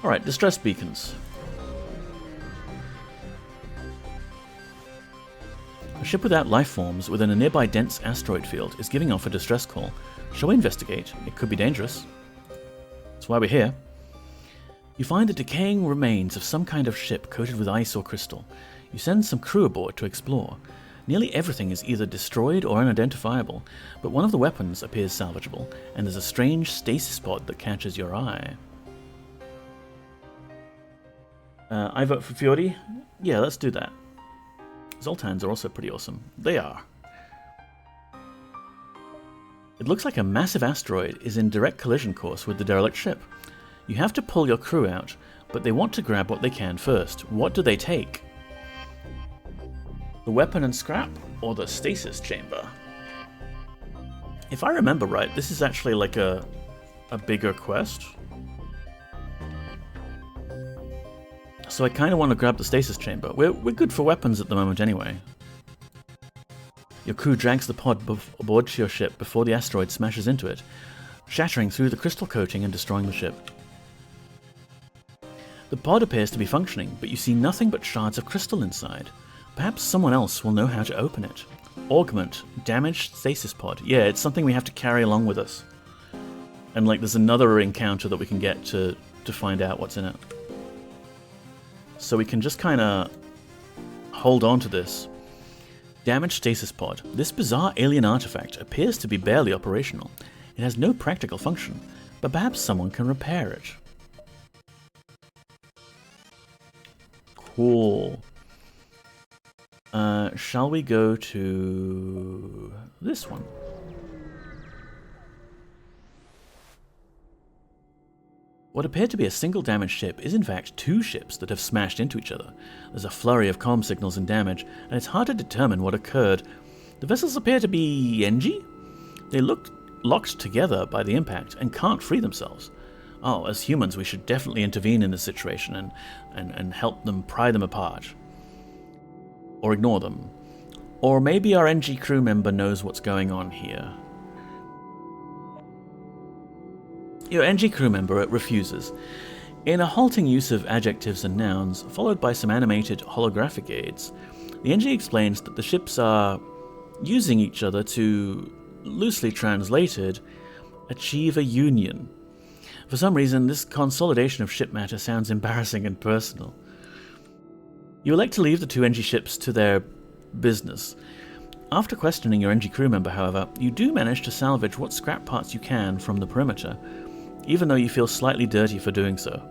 Speaker 1: Alright, distress beacons. A ship without life forms within a nearby dense asteroid field is giving off a distress call. Shall we investigate? It could be dangerous. That's why we're here. You find the decaying remains of some kind of ship coated with ice or crystal. You send some crew aboard to explore. Nearly everything is either destroyed or unidentifiable, but one of the weapons appears salvageable, and there's a strange stasis pod that catches your eye. I vote for Fiori. Yeah, let's do that. Zoltans are also pretty awesome. They are. It looks like a massive asteroid is in direct collision course with the derelict ship. You have to pull your crew out, but they want to grab what they can first. What do they take? The weapon and scrap, or the stasis chamber? If I remember right, this is actually like a bigger quest. So I kind of want to grab the stasis chamber. We're good for weapons at the moment anyway. Your crew drags the pod aboard to your ship before the asteroid smashes into it, shattering through the crystal coating and destroying the ship. The pod appears to be functioning, but you see nothing but shards of crystal inside. Perhaps someone else will know how to open it. Augment, damaged stasis pod. Yeah, it's something we have to carry along with us. And like there's another encounter that we can get to find out what's in it. So we can just kind of hold on to this. Damaged stasis pod. This bizarre alien artifact appears to be barely operational. It has no practical function, but perhaps someone can repair it. Cool. Shall we go to this one? What appeared to be a single damaged ship is in fact two ships that have smashed into each other. There's a flurry of comm signals and damage, and it's hard to determine what occurred. The vessels appear to be NG? They look locked together by the impact and can't free themselves. Oh, as humans we should definitely intervene in this situation and help them pry them apart. Or ignore them. Or maybe our NG crew member knows what's going on here. Your NG crew member refuses. In a halting use of adjectives and nouns, followed by some animated holographic aids, the NG explains that the ships are using each other to, loosely translated, achieve a union. For some reason, this consolidation of ship matter sounds embarrassing and personal. You elect to leave the two NG ships to their business. After questioning your NG crew member, however, you do manage to salvage what scrap parts you can from the perimeter, even though you feel slightly dirty for doing so.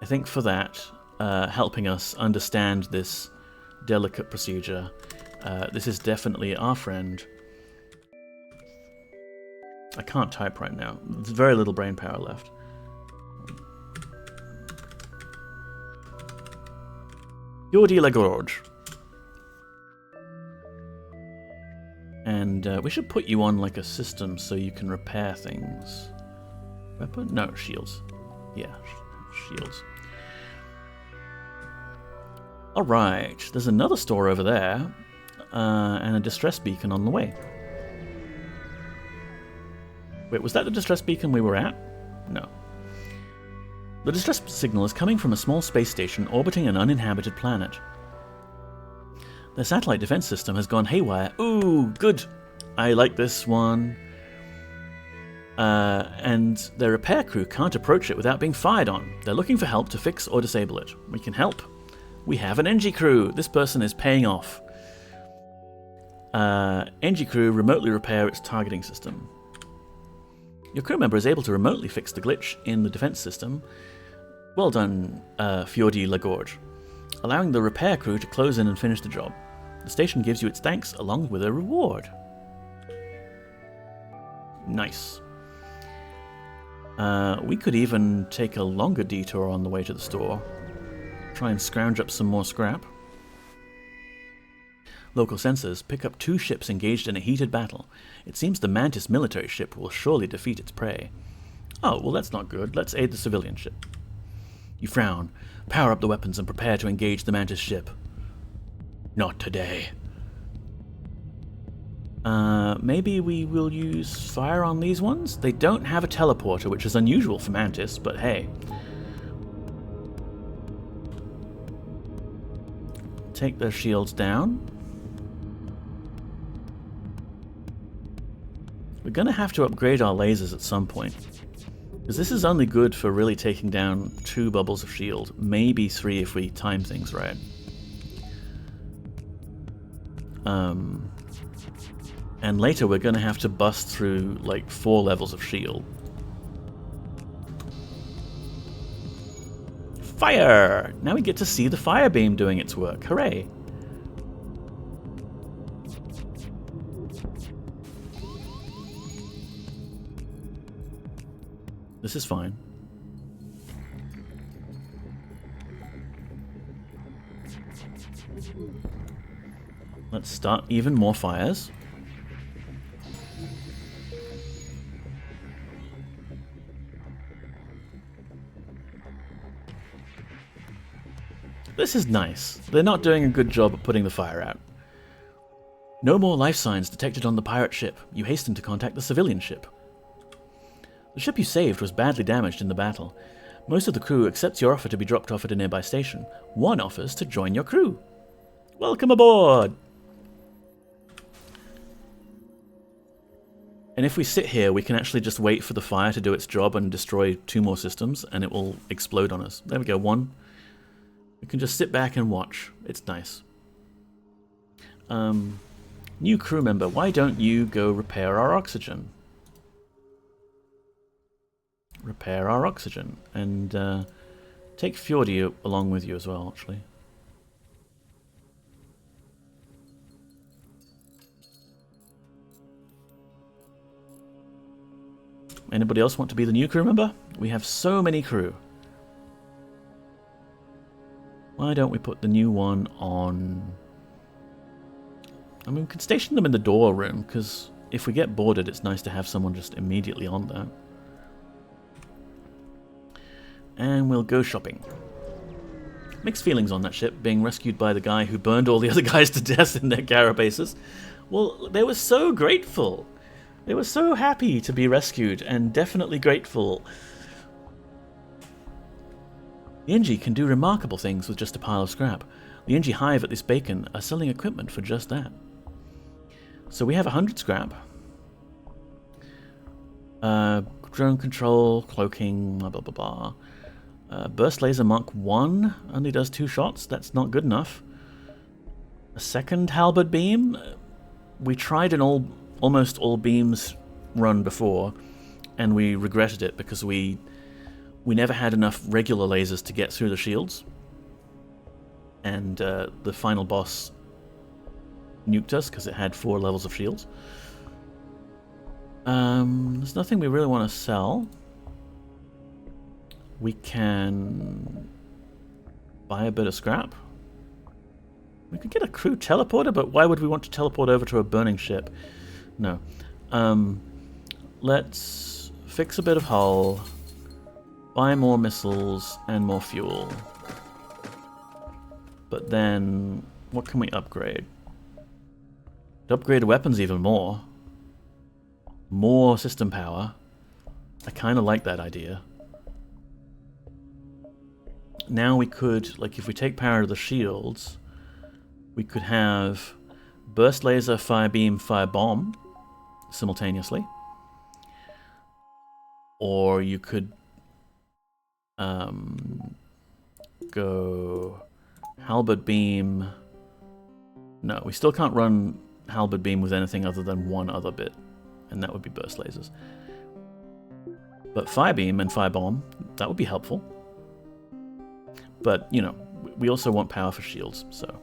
Speaker 1: I think for that, helping us understand this delicate procedure, this is definitely our friend. I can't type right now. There's very little brain power left. Jordi Lagorge. And we should put you on like a system so you can repair things. Weapon? No, shields. Yeah, shields. Alright, there's another store over there, and a distress beacon on the way. Wait, was that the distress beacon we were at? No. The distress signal is coming from a small space station orbiting an uninhabited planet. Their satellite defense system has gone haywire. Ooh, good! I like this one. And their repair crew can't approach it without being fired on. They're looking for help to fix or disable it. We can help. We have an NG crew. This person is paying off. NG crew remotely repair its targeting system. Your crew member is able to remotely fix the glitch in the defense system. Well done, Fiordi Lagorge. allowing the repair crew to close in and finish the job. The station gives you its thanks along with a reward. Nice. We could even take a longer detour on the way to the store. Try and scrounge up some more scrap. Local sensors pick up 2 ships engaged in a heated battle. It seems the Mantis military ship will surely defeat its prey. Oh, well that's not good. Let's aid the civilian ship. You frown, power up the weapons and prepare to engage the Mantis ship. Not today. Maybe we will use fire on these ones? They don't have a teleporter, which is unusual for Mantis, but hey. Take their shields down. We're going to have to upgrade our lasers at some point. Because this is only good for really taking down 2 bubbles of shield. Maybe 3 if we time things right. And later we're going to have to bust through like 4 levels of shield. Fire! Now we get to see the fire beam doing its work. Hooray! This is fine. Let's start even more fires. This is nice. They're not doing a good job at putting the fire out. No more life signs detected on the pirate ship. You hasten to contact the civilian ship. The ship you saved was badly damaged in the battle. Most of the crew accepts your offer to be dropped off at a nearby station. One offers to join your crew. Welcome aboard! And if we sit here, we can actually just wait for the fire to do its job and destroy 2 more systems, and it will explode on us. There we go, 1. We can just sit back and watch. It's nice. New crew member, why don't you go repair our oxygen? Repair our oxygen. And take Fjordy along with you as well, actually. Anybody else want to be the new crew member? We have so many crew. Why don't we put the new one on... I mean, we can station them in the door room, because if we get boarded, it's nice to have someone just immediately on that. And we'll go shopping. Mixed feelings on that ship, being rescued by the guy who burned all the other guys to death in their carapaces. Well, they were so grateful. They were so happy to be rescued, and definitely grateful. The Inji can do remarkable things with just a pile of scrap. The Inji Hive at this beacon are selling equipment for just that. So we have 100 scrap. Drone control, cloaking, blah blah blah blah. Burst laser Mark 1 only does 2 shots. That's not good enough. A second halberd beam. We tried an almost all beams run before, and we regretted it because we never had enough regular lasers to get through the shields, and the final boss nuked us because it had 4 levels of shields. There's nothing we really want to sell. We can buy a bit of scrap. We could get a crew teleporter, but why would we want to teleport over to a burning ship? No. Let's fix a bit of hull, buy more missiles and more fuel. But then, what can we upgrade? To upgrade weapons even more. More system power. I kind of like that idea. Now we could, like if we take power to the shields, we could have burst laser, fire beam, fire bomb simultaneously. Or you could go halberd beam. No, we still can't run halberd beam with anything other than one other bit, and that would be burst lasers. But fire beam and fire bomb, that would be helpful. But, you know, we also want power for shields, so...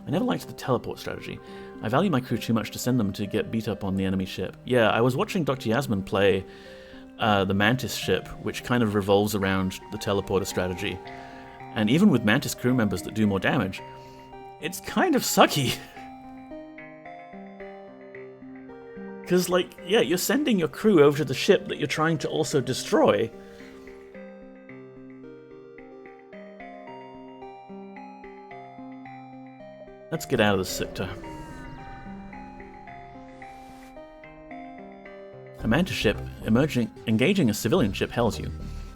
Speaker 1: I never liked the teleport strategy. I value my crew too much to send them to get beat up on the enemy ship. Yeah, I was watching Dr. Yasmin play the Mantis ship, which kind of revolves around the teleporter strategy. And even with Mantis crew members that do more damage, it's kind of sucky. Because, like, yeah, you're sending your crew over to the ship that you're trying to also destroy. Let's get out of this sector. A Mantis ship engaging a civilian ship hails you.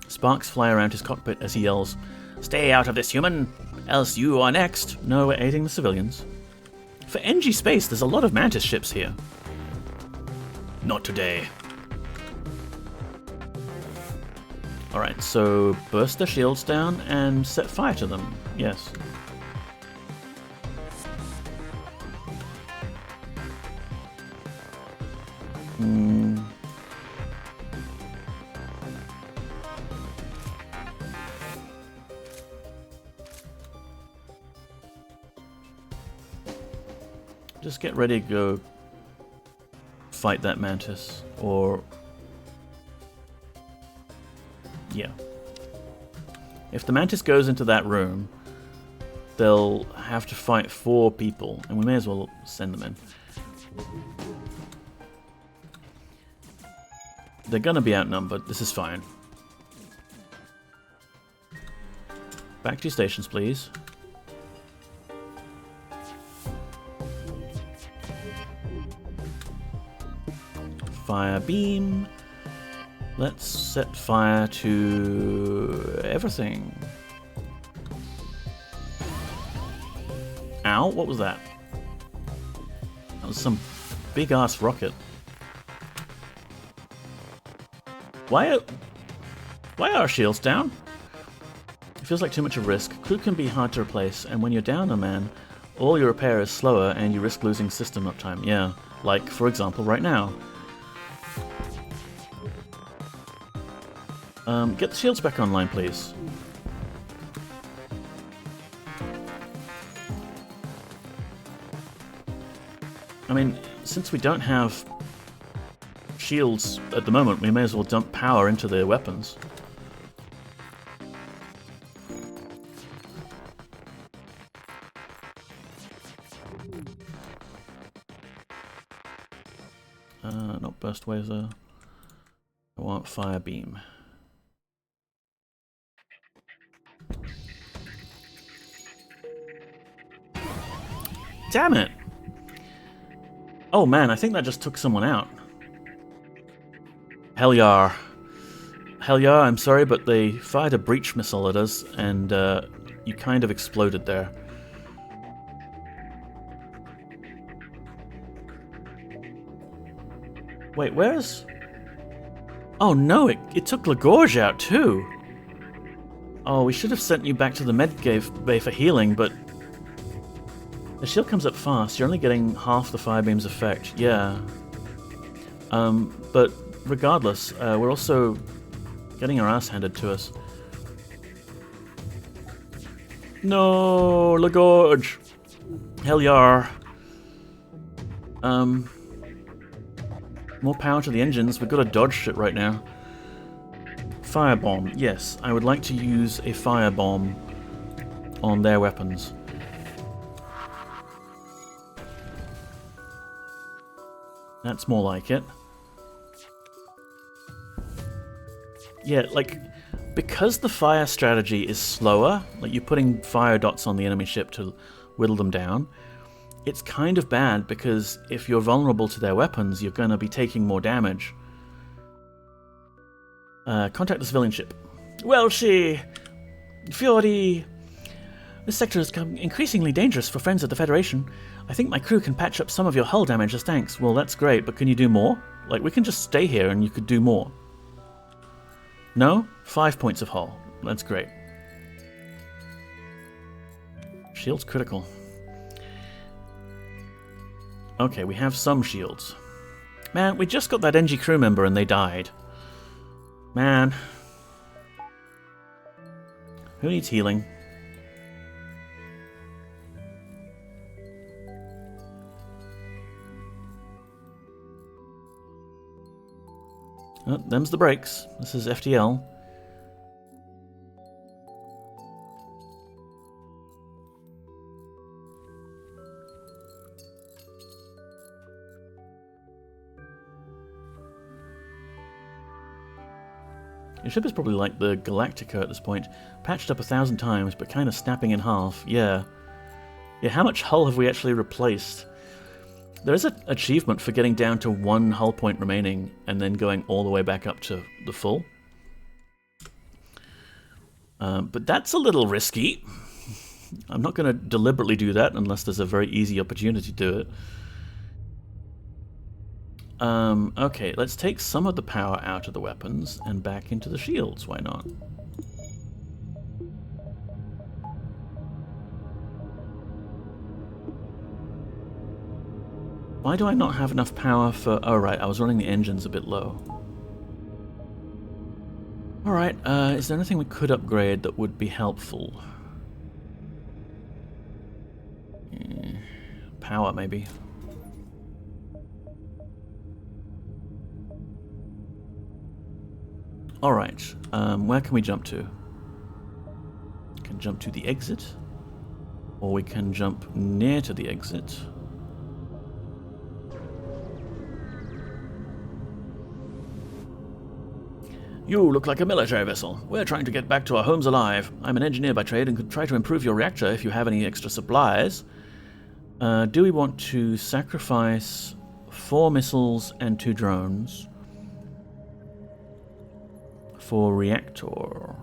Speaker 1: Sparks fly around his cockpit as he yells, "Stay out of this, human, else you are next." No, we're aiding the civilians. For NG space, there's a lot of Mantis ships here. Not today. Alright, so burst their shields down and set fire to them. Yes. Just get ready to go fight that Mantis, or... yeah. If the Mantis goes into that room, they'll have to fight 4 people, and we may as well send them in. They're gonna be outnumbered, this is fine. Back to your stations, please. Fire beam. Let's set fire to everything. Ow, what was that? That was some big ass rocket. Why are our shields down? It feels like too much of a risk. Crew can be hard to replace, and when you're down a man, all your repair is slower and you risk losing system uptime. Yeah, like for example right now. Get the shields back online, please. I mean, since we don't have shields at the moment, we may as well dump power into their weapons. Not burst laser. I want fire beam. Damn it! Oh man, I think that just took someone out. Hell yeah. Hell yeah, I'm sorry, but they fired a breach missile at us, and you kind of exploded there. Wait, where's... oh no, it took Lagorge out too! Oh, we should have sent you back to the med bay for healing, but... the shield comes up fast, you're only getting half the fire beam's effect, yeah. But regardless, we're also getting our ass handed to us. No, Lagorge! Hell yeah. More power to the engines, we've got to dodge shit right now. Firebomb, yes, I would like to use a firebomb on their weapons. That's more like it. Yeah, like, because the fire strategy is slower, like you're putting fire dots on the enemy ship to whittle them down, it's kind of bad because if you're vulnerable to their weapons, you're going to be taking more damage. Contact the civilian ship. Welshi! Fiori! This sector has become increasingly dangerous for friends of the Federation. I think my crew can patch up some of your hull damage as thanks. Well, that's great, but can you do more? Like, we can just stay here and you could do more. No? 5 points of hull. That's great. Shield's critical. Okay, we have some shields. Man, we just got that NG crew member and they died. Man. Who needs healing? Oh, them's the brakes. This is FTL. Your ship is probably like the Galactica at this point. Patched up 1,000 times, but kind of snapping in half. Yeah. Yeah, how much hull have we actually replaced? There is an achievement for getting down to 1 hull point remaining and then going all the way back up to the full. But that's a little risky. I'm not going to deliberately do that unless there's a very easy opportunity to do it. Okay, let's take some of the power out of the weapons and back into the shields. Why not? Why do I not have enough power for... Oh, right, I was running the engines a bit low. Alright, is there anything we could upgrade that would be helpful? Power, maybe. Alright, where can we jump to? We can jump to the exit, or we can jump near to the exit. You look like a military vessel. We're trying to get back to our homes alive. I'm an engineer by trade and could try to improve your reactor if you have any extra supplies. Do we want to sacrifice 4 missiles and 2 drones for reactor?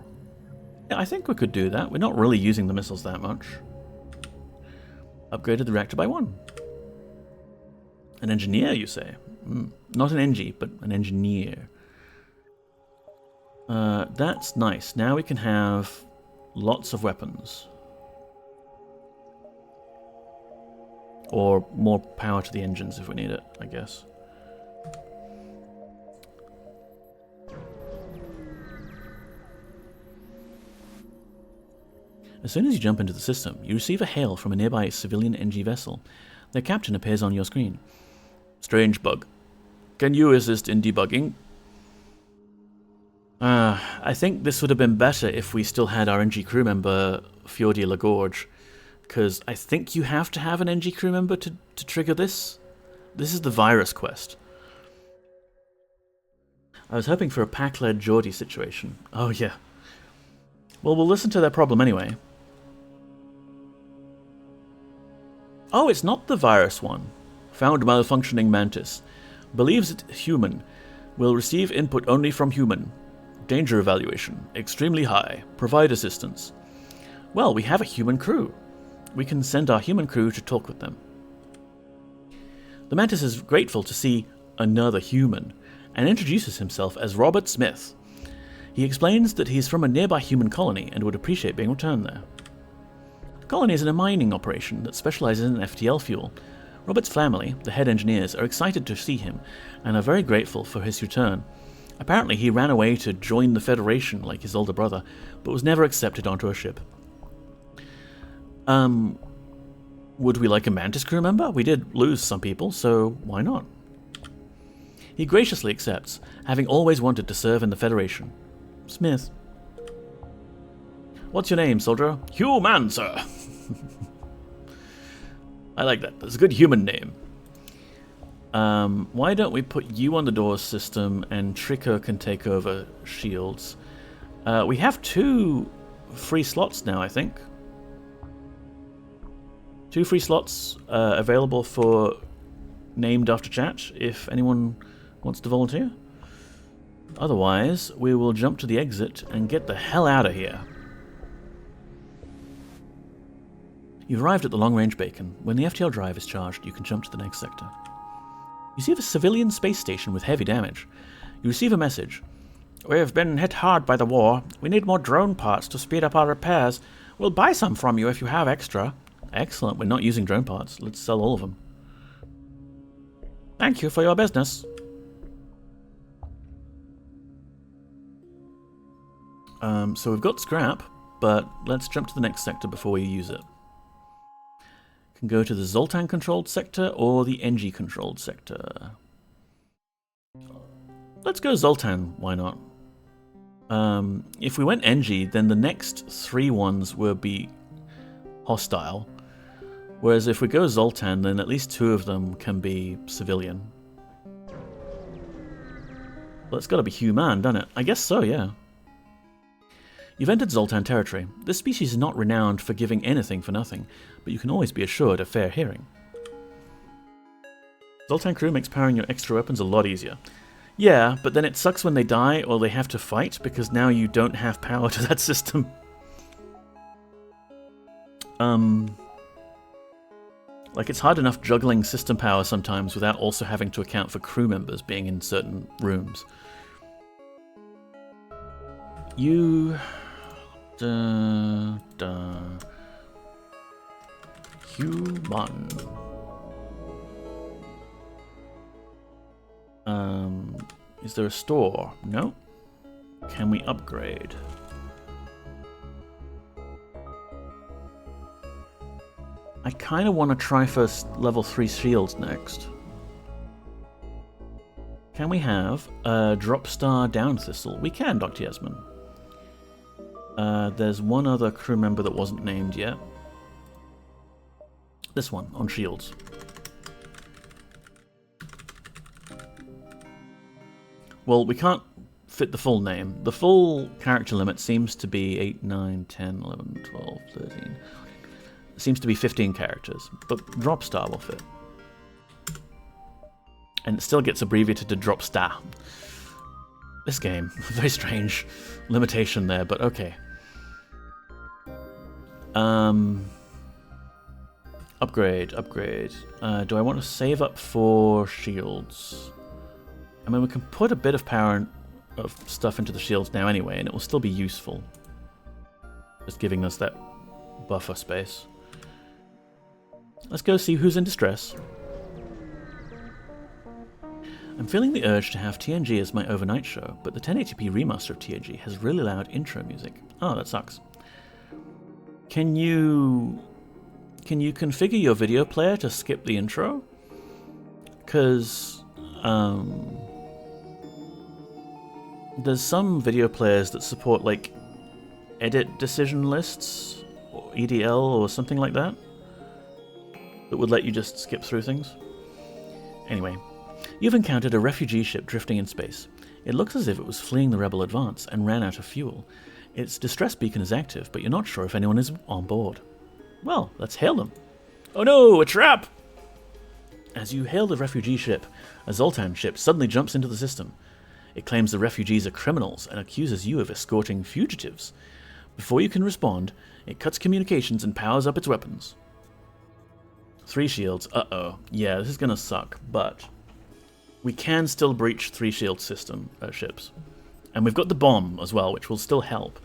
Speaker 1: Yeah, I think we could do that. We're not really using the missiles that much. Upgraded the reactor by 1. An engineer, you say? Not an engie, but an engineer. That's nice. Now we can have lots of weapons. Or more power to the engines if we need it, I guess. As soon as you jump into the system, you receive a hail from a nearby civilian NG vessel. Their captain appears on your screen. Strange bug. Can you assist in debugging? I think this would have been better if we still had our NG crew member, Fjordia Lagorge, because I think you have to have an NG crew member to trigger this. This is the virus quest. I was hoping for a pack-led Geordie situation. Oh yeah. Well, we'll listen to their problem anyway. Oh, it's not the virus one. Found malfunctioning mantis. Believes it human. Will receive input only from human. Danger evaluation. Extremely high. Provide assistance. Well, we have a human crew. We can send our human crew to talk with them. The mantis is grateful to see another human and introduces himself as Robert Smith. He explains that he's from a nearby human colony and would appreciate being returned there. The colony is in a mining operation that specializes in FTL fuel. Robert's family, the head engineers, are excited to see him and are very grateful for his return. Apparently he ran away to join the Federation like his older brother, but was never accepted onto a ship. Would we like a Mantis crew member? We did lose some people, so why not? He graciously accepts, having always wanted to serve in the Federation. Smith. What's your name, soldier? Human, sir. I like that. That's a good human name. Why don't we put you on the doors system and Tricker can take over shields? We have 2 free slots now, I think. 2 free slots available for named after chat if anyone wants to volunteer. Otherwise, we will jump to the exit and get the hell out of here. You've arrived at the long-range beacon. When the FTL drive is charged, you can jump to the next sector. You see a civilian space station with heavy damage. You receive a message. We have been hit hard by the war. We need more drone parts to speed up our repairs. We'll buy some from you if you have extra. Excellent. We're not using drone parts. Let's sell all of them. Thank you for your business. So we've got scrap, but let's jump to the next sector before we use it. Can go to the Zoltan-controlled sector or the NG-controlled sector. Let's go Zoltan, why not? If we went Engie, then the next 3 ones will be hostile. Whereas if we go Zoltan, then at least 2 of them can be civilian. Well, it's gotta be human, doesn't it? I guess so, yeah. You've entered Zoltan territory. This species is not renowned for giving anything for nothing, but you can always be assured of fair hearing. Zoltan crew makes powering your extra weapons a lot easier. Yeah, but then it sucks when they die or they have to fight, because now you don't have power to that system. Like, it's hard enough juggling system power sometimes without also having to account for crew members being in certain rooms. You... Human. Is there a store? No. Can we upgrade? I kind of want to try first level 3 shields next. Can we have a drop star down thistle? We can, Dr. Yasmin. There's one other crew member that wasn't named yet. This one, on shields. Well, we can't fit the full name. The full character limit seems to be 8, 9, 10, 11, 12, 13. It seems to be 15 characters, but drop star will fit. And it still gets abbreviated to drop star. This game, very strange limitation there, but okay. Upgrade. Do I want to save up for shields? I mean, we can put a bit of power of stuff into the shields now anyway, and it will still be useful. Just giving us that buffer space. Let's go see who's in distress. I'm feeling the urge to have TNG as my overnight show, but the 1080p remaster of TNG has really loud intro music. Oh, that sucks. Can you configure your video player to skip the intro? Because there's some video players that support like edit decision lists or EDL or something like that would let you just skip through things. Anyway, you've encountered a refugee ship drifting in space. It looks as if it was fleeing the rebel advance and ran out of fuel. Its distress beacon is active, but you're not sure if anyone is on board. Well, let's hail them. Oh no, a trap! As you hail the refugee ship, a Zoltan ship suddenly jumps into the system. It claims the refugees are criminals and accuses you of escorting fugitives. Before you can respond, it cuts communications and powers up its weapons. 3 shields, uh-oh. Yeah, this is gonna suck, but we can still breach 3 shield system ships. And we've got the bomb as well, which will still help.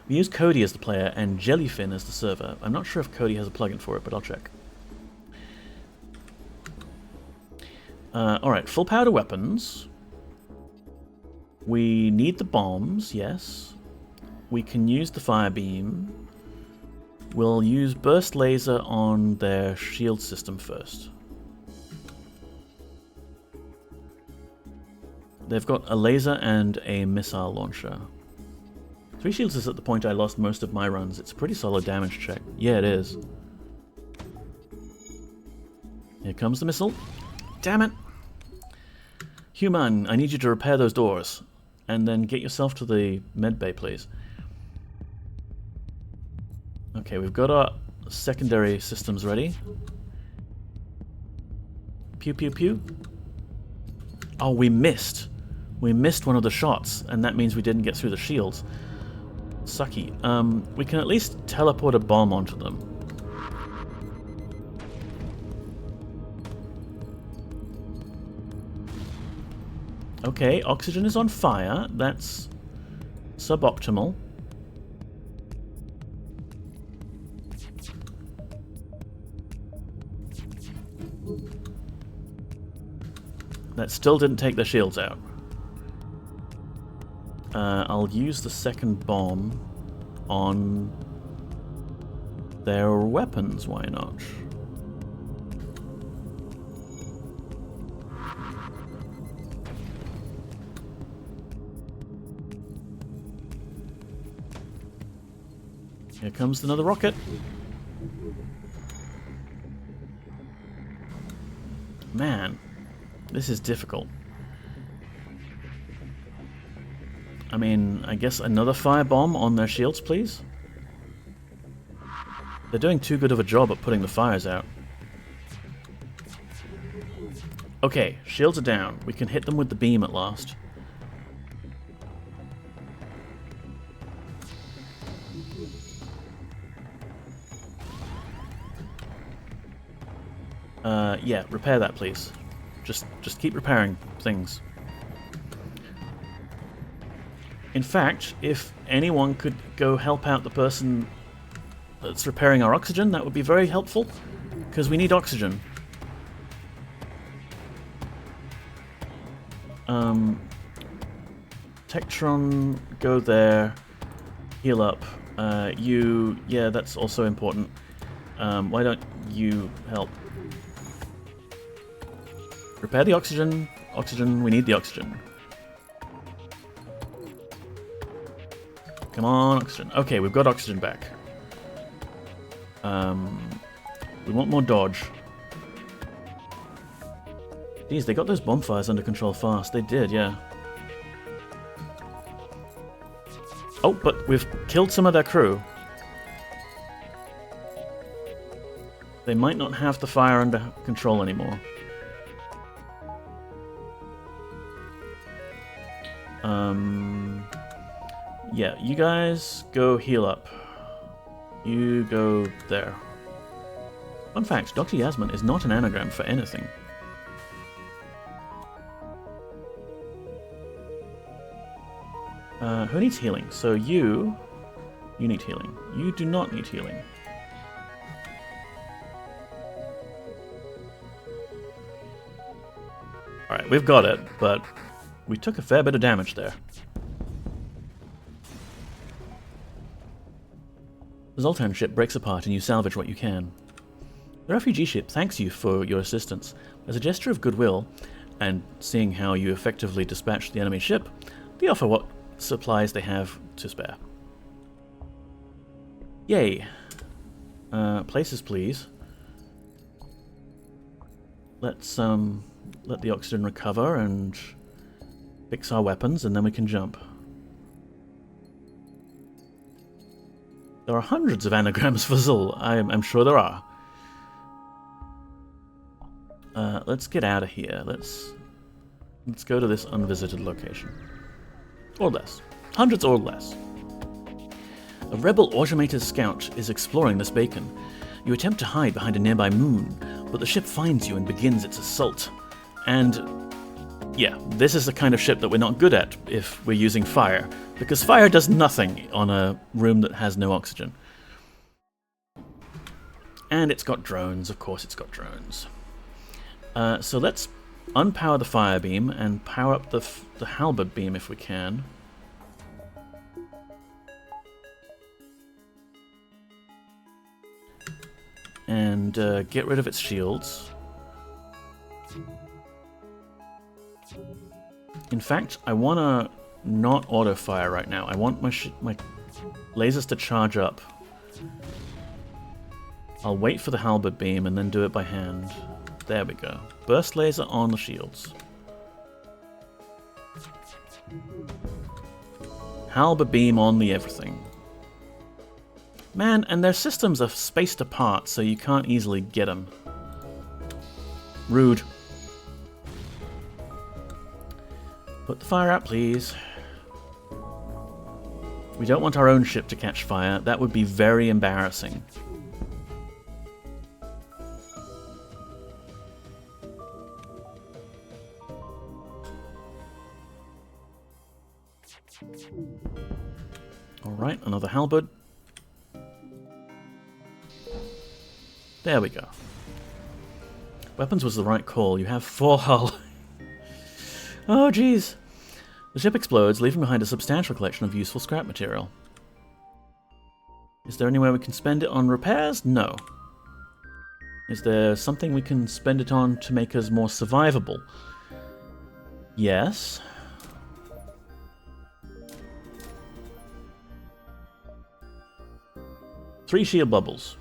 Speaker 1: We use Cody as the player and Jellyfin as the server. I'm not sure if Cody has a plugin for it, but I'll check. Alright, full power to weapons. We need the bombs, yes. We can use the fire beam. We'll use burst laser on their shield system first. They've got a laser and a missile launcher. 3 shields is at the point I lost most of my runs. It's a pretty solid damage check. Yeah, it is. Here comes the missile. Damn it! Human, I need you to repair those doors. And then get yourself to the medbay, please. Okay, we've got our secondary systems ready. Pew, pew, pew. Oh, we missed. We missed one of the shots, and that means we didn't get through the shields. Sucky. We can at least teleport a bomb onto them. Okay, oxygen is on fire. That's suboptimal. That still didn't take their shields out. I'll use the second bomb on their weapons, why not? Here comes another rocket. Man, this is difficult. I mean, I guess another firebomb on their shields, please? They're doing too good of a job at putting the fires out. Okay, shields are down. We can hit them with the beam at last. Yeah, repair that, please. Just keep repairing things. In fact, if anyone could go help out the person that's repairing our oxygen, that would be very helpful, because we need oxygen. Tektron, go there. Heal up. Yeah, that's also important. Why don't you help? Repair the oxygen. Oxygen, we need the oxygen. Come on, oxygen. Okay, we've got oxygen back. We want more dodge. Geez, they got those bonfires under control fast. They did, yeah. Oh, but we've killed some of their crew. They might not have the fire under control anymore. Yeah, you guys go heal up. You go there. Fun fact, Dr. Yasmin is not an anagram for anything. Who needs healing? So you need healing. You do not need healing. Alright, we've got it, but we took a fair bit of damage there. The Zoltan ship breaks apart and you salvage what you can. The refugee ship thanks you for your assistance. As a gesture of goodwill, and seeing how you effectively dispatched the enemy ship, they offer what supplies they have to spare. Yay! Places, please. Let's let the oxygen recover and fix our weapons, and then we can jump. There are hundreds of anagrams for Zul. I'm sure there are. Let's get out of here. Let's go to this unvisited location. Or less. Hundreds or less. A rebel automated scout is exploring this beacon. You attempt to hide behind a nearby moon, but the ship finds you and begins its assault. And yeah, this is the kind of ship that we're not good at if we're using fire, because fire does nothing on a room that has no oxygen. And it's got drones, of course it's got drones. So let's unpower the fire beam and power up the halberd beam if we can. And get rid of its shields. In fact, I want to not auto-fire right now. I want my lasers to charge up. I'll wait for the halberd beam and then do it by hand. There we go. Burst laser on the shields. Halberd beam on the everything. Man, and their systems are spaced apart, so you can't easily get them. Rude. Put the fire out, please. We don't want our own ship to catch fire. That would be very embarrassing. Alright, another halberd. There we go. Weapons was the right call. You have 4 hull. Oh, jeez. The ship explodes, leaving behind a substantial collection of useful scrap material. Is there anywhere we can spend it on repairs? No. Is there something we can spend it on to make us more survivable? Yes. 3 shield bubbles.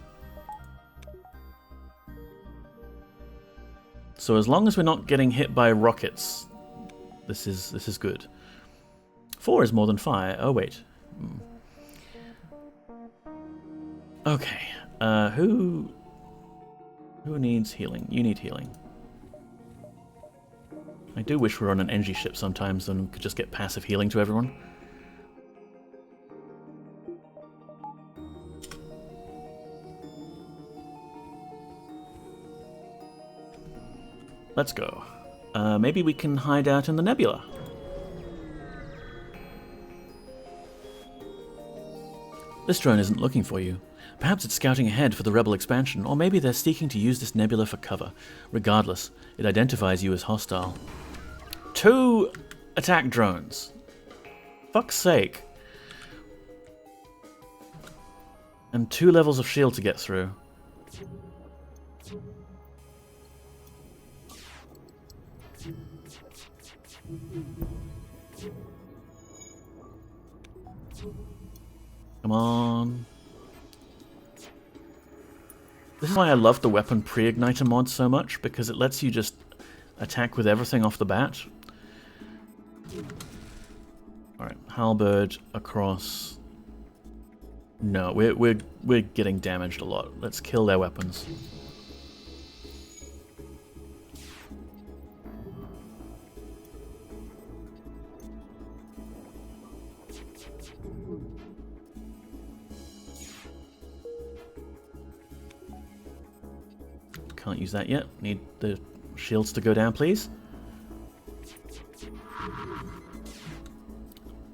Speaker 1: So as long as we're not getting hit by rockets, this is good. 4 is more than 5. Oh wait. Okay. Who needs healing? You need healing. I do wish we were on an energy ship sometimes and could just get passive healing to everyone. Let's go. Maybe we can hide out in the nebula. This drone isn't looking for you. Perhaps it's scouting ahead for the rebel expansion, or maybe they're seeking to use this nebula for cover. Regardless, it identifies you as hostile. 2 attack drones. Fuck's sake. And 2 levels of shield to get through. Come on. This is why I love the weapon pre-igniter mod so much, because it lets you just attack with everything off the bat. Alright, halberd across. No, we're getting damaged a lot. Let's kill their weapons. Can't use that yet. Need the shields to go down, please.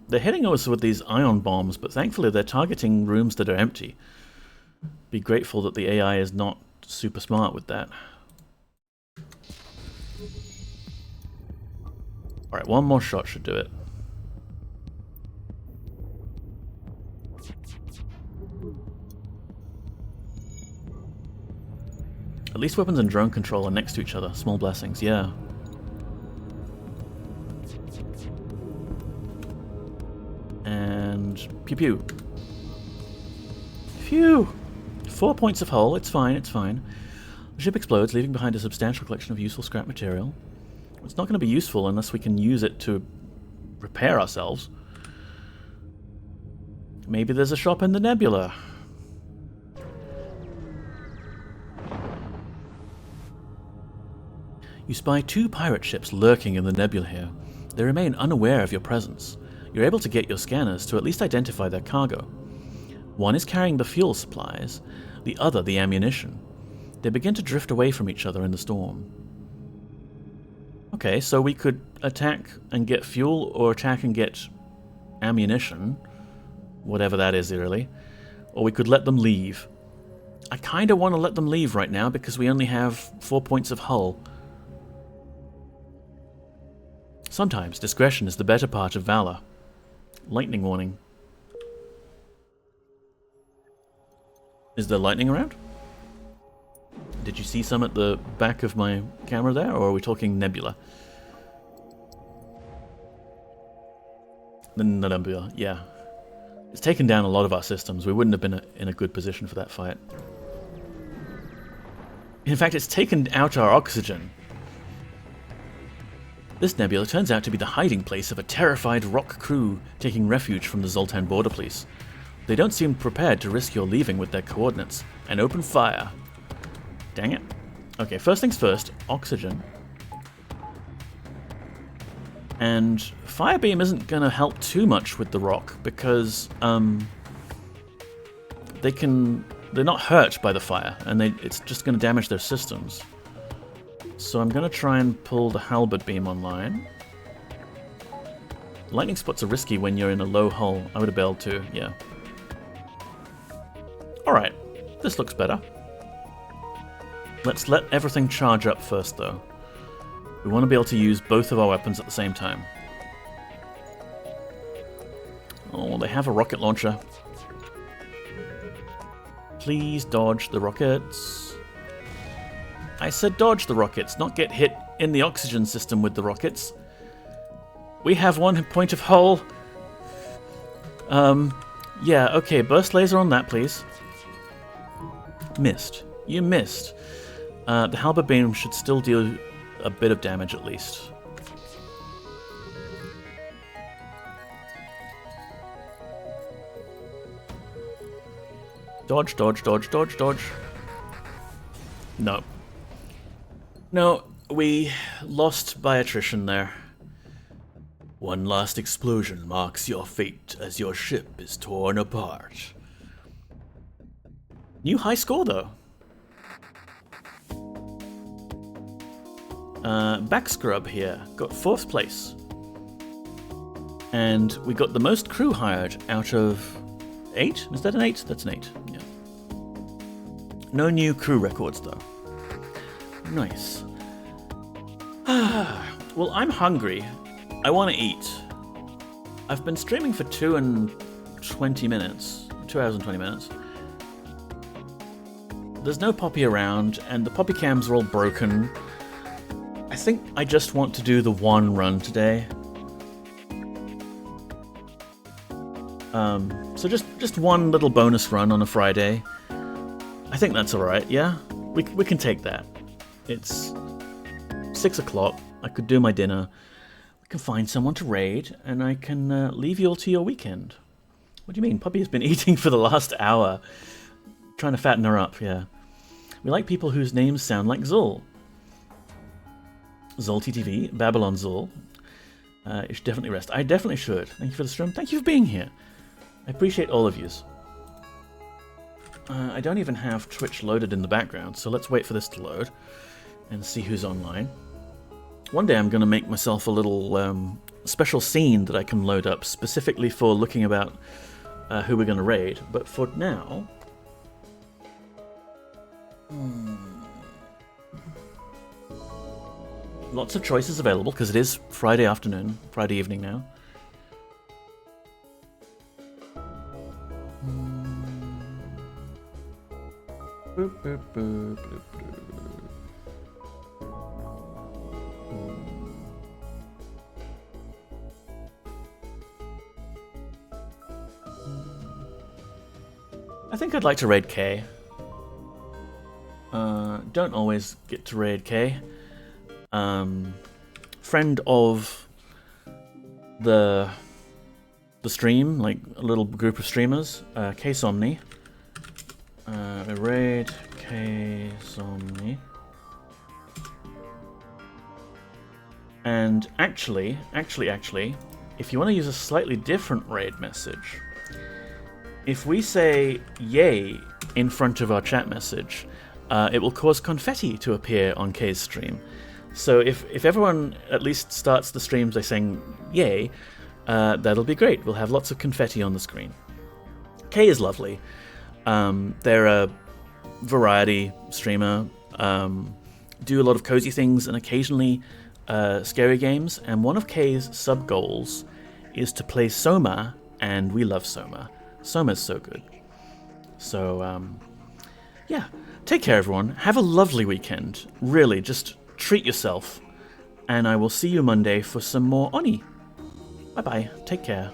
Speaker 1: They're hitting us with these ion bombs, but thankfully they're targeting rooms that are empty. Be grateful that the AI is not super smart with that. Alright, one more shot should do it. At least weapons and drone control are next to each other. Small blessings, yeah. And pew pew. Phew! 4 points of hull. It's fine, it's fine. The ship explodes, leaving behind a substantial collection of useful scrap material. It's not going to be useful unless we can use it to repair ourselves. Maybe there's a shop in the nebula. You spy 2 pirate ships lurking in the nebula here. They remain unaware of your presence. You're able to get your scanners to at least identify their cargo. One is carrying the fuel supplies, the other the ammunition. They begin to drift away from each other in the storm. Okay, so we could attack and get fuel, or attack and get ammunition. Whatever that is, really. Or we could let them leave. I kind of want to let them leave right now because we only have 4 points of hull. Sometimes discretion is the better part of valor. Lightning warning. Is there lightning around? Did you see some at the back of my camera there, or are we talking nebula? The nebula, yeah. It's taken down a lot of our systems. We wouldn't have been in a good position for that fight. In fact, it's taken out our oxygen. This nebula turns out to be the hiding place of a terrified rock crew taking refuge from the Zoltan border police. They don't seem prepared to risk your leaving with their coordinates, and open fire. Dang it. Okay, first things first, oxygen. And Firebeam isn't going to help too much with the rock, because they're not hurt by the fire, and it's just going to damage their systems. So I'm going to try and pull the halberd beam online. Lightning spots are risky when you're in a low hull. I would have bailed too, yeah. Alright, this looks better. Let's let everything charge up first though. We want to be able to use both of our weapons at the same time. Oh, they have a rocket launcher. Please dodge the rockets. I said dodge the rockets, not get hit in the oxygen system with the rockets. We have 1 point of hull. Yeah, okay, burst laser on that, please. Missed. You missed. The halberd beam should still deal a bit of damage at least. Dodge, dodge, dodge, dodge, dodge. No. No, we lost by attrition there. One last explosion marks your fate as your ship is torn apart. New high score, though. Backscrub here got 4th place. And we got the most crew hired out of 8? Is that an 8? That's an 8, yeah. No new crew records, though. Nice. Well, I'm hungry. I want to eat. I've been streaming for 2 hours and 20 minutes. There's no Poppy around, and the Poppy cams are all broken. I think I just want to do the one run today. So just one little bonus run on a Friday. I think that's alright, yeah? We can take that. It's 6 o'clock. I could do my dinner. We can find someone to raid, and I can leave you all to your weekend. What do you mean? Poppy has been eating for the last hour. Trying to fatten her up, yeah. We like people whose names sound like Zul. Zul TTV, Babylon Zul. You should definitely rest. I definitely should. Thank you for the stream. Thank you for being here. I appreciate all of yous. I don't even have Twitch loaded in the background, so let's wait for this to load and see who's online. One day I'm going to make myself a little special scene that I can load up specifically for looking about who we're going to raid, but for now... Lots of choices available, because it is Friday afternoon, Friday evening now. Boop, boop, boop, boop, boop. I think I'd like to raid K. Don't always get to raid K. Friend of the stream, like a little group of streamers, K Somni. Raid K Somni. And actually, if you want to use a slightly different raid message, if we say yay in front of our chat message, it will cause confetti to appear on K's stream. So if everyone at least starts the streams by saying yay, that'll be great. We'll have lots of confetti on the screen. K is lovely. They're a variety streamer, do a lot of cozy things and occasionally scary games, and one of K's sub-goals is to play Soma, and we love Soma. Soma's so good. So, yeah. Take care, everyone. Have a lovely weekend. Really, just treat yourself. And I will see you Monday for some more Oni. Bye-bye. Take care.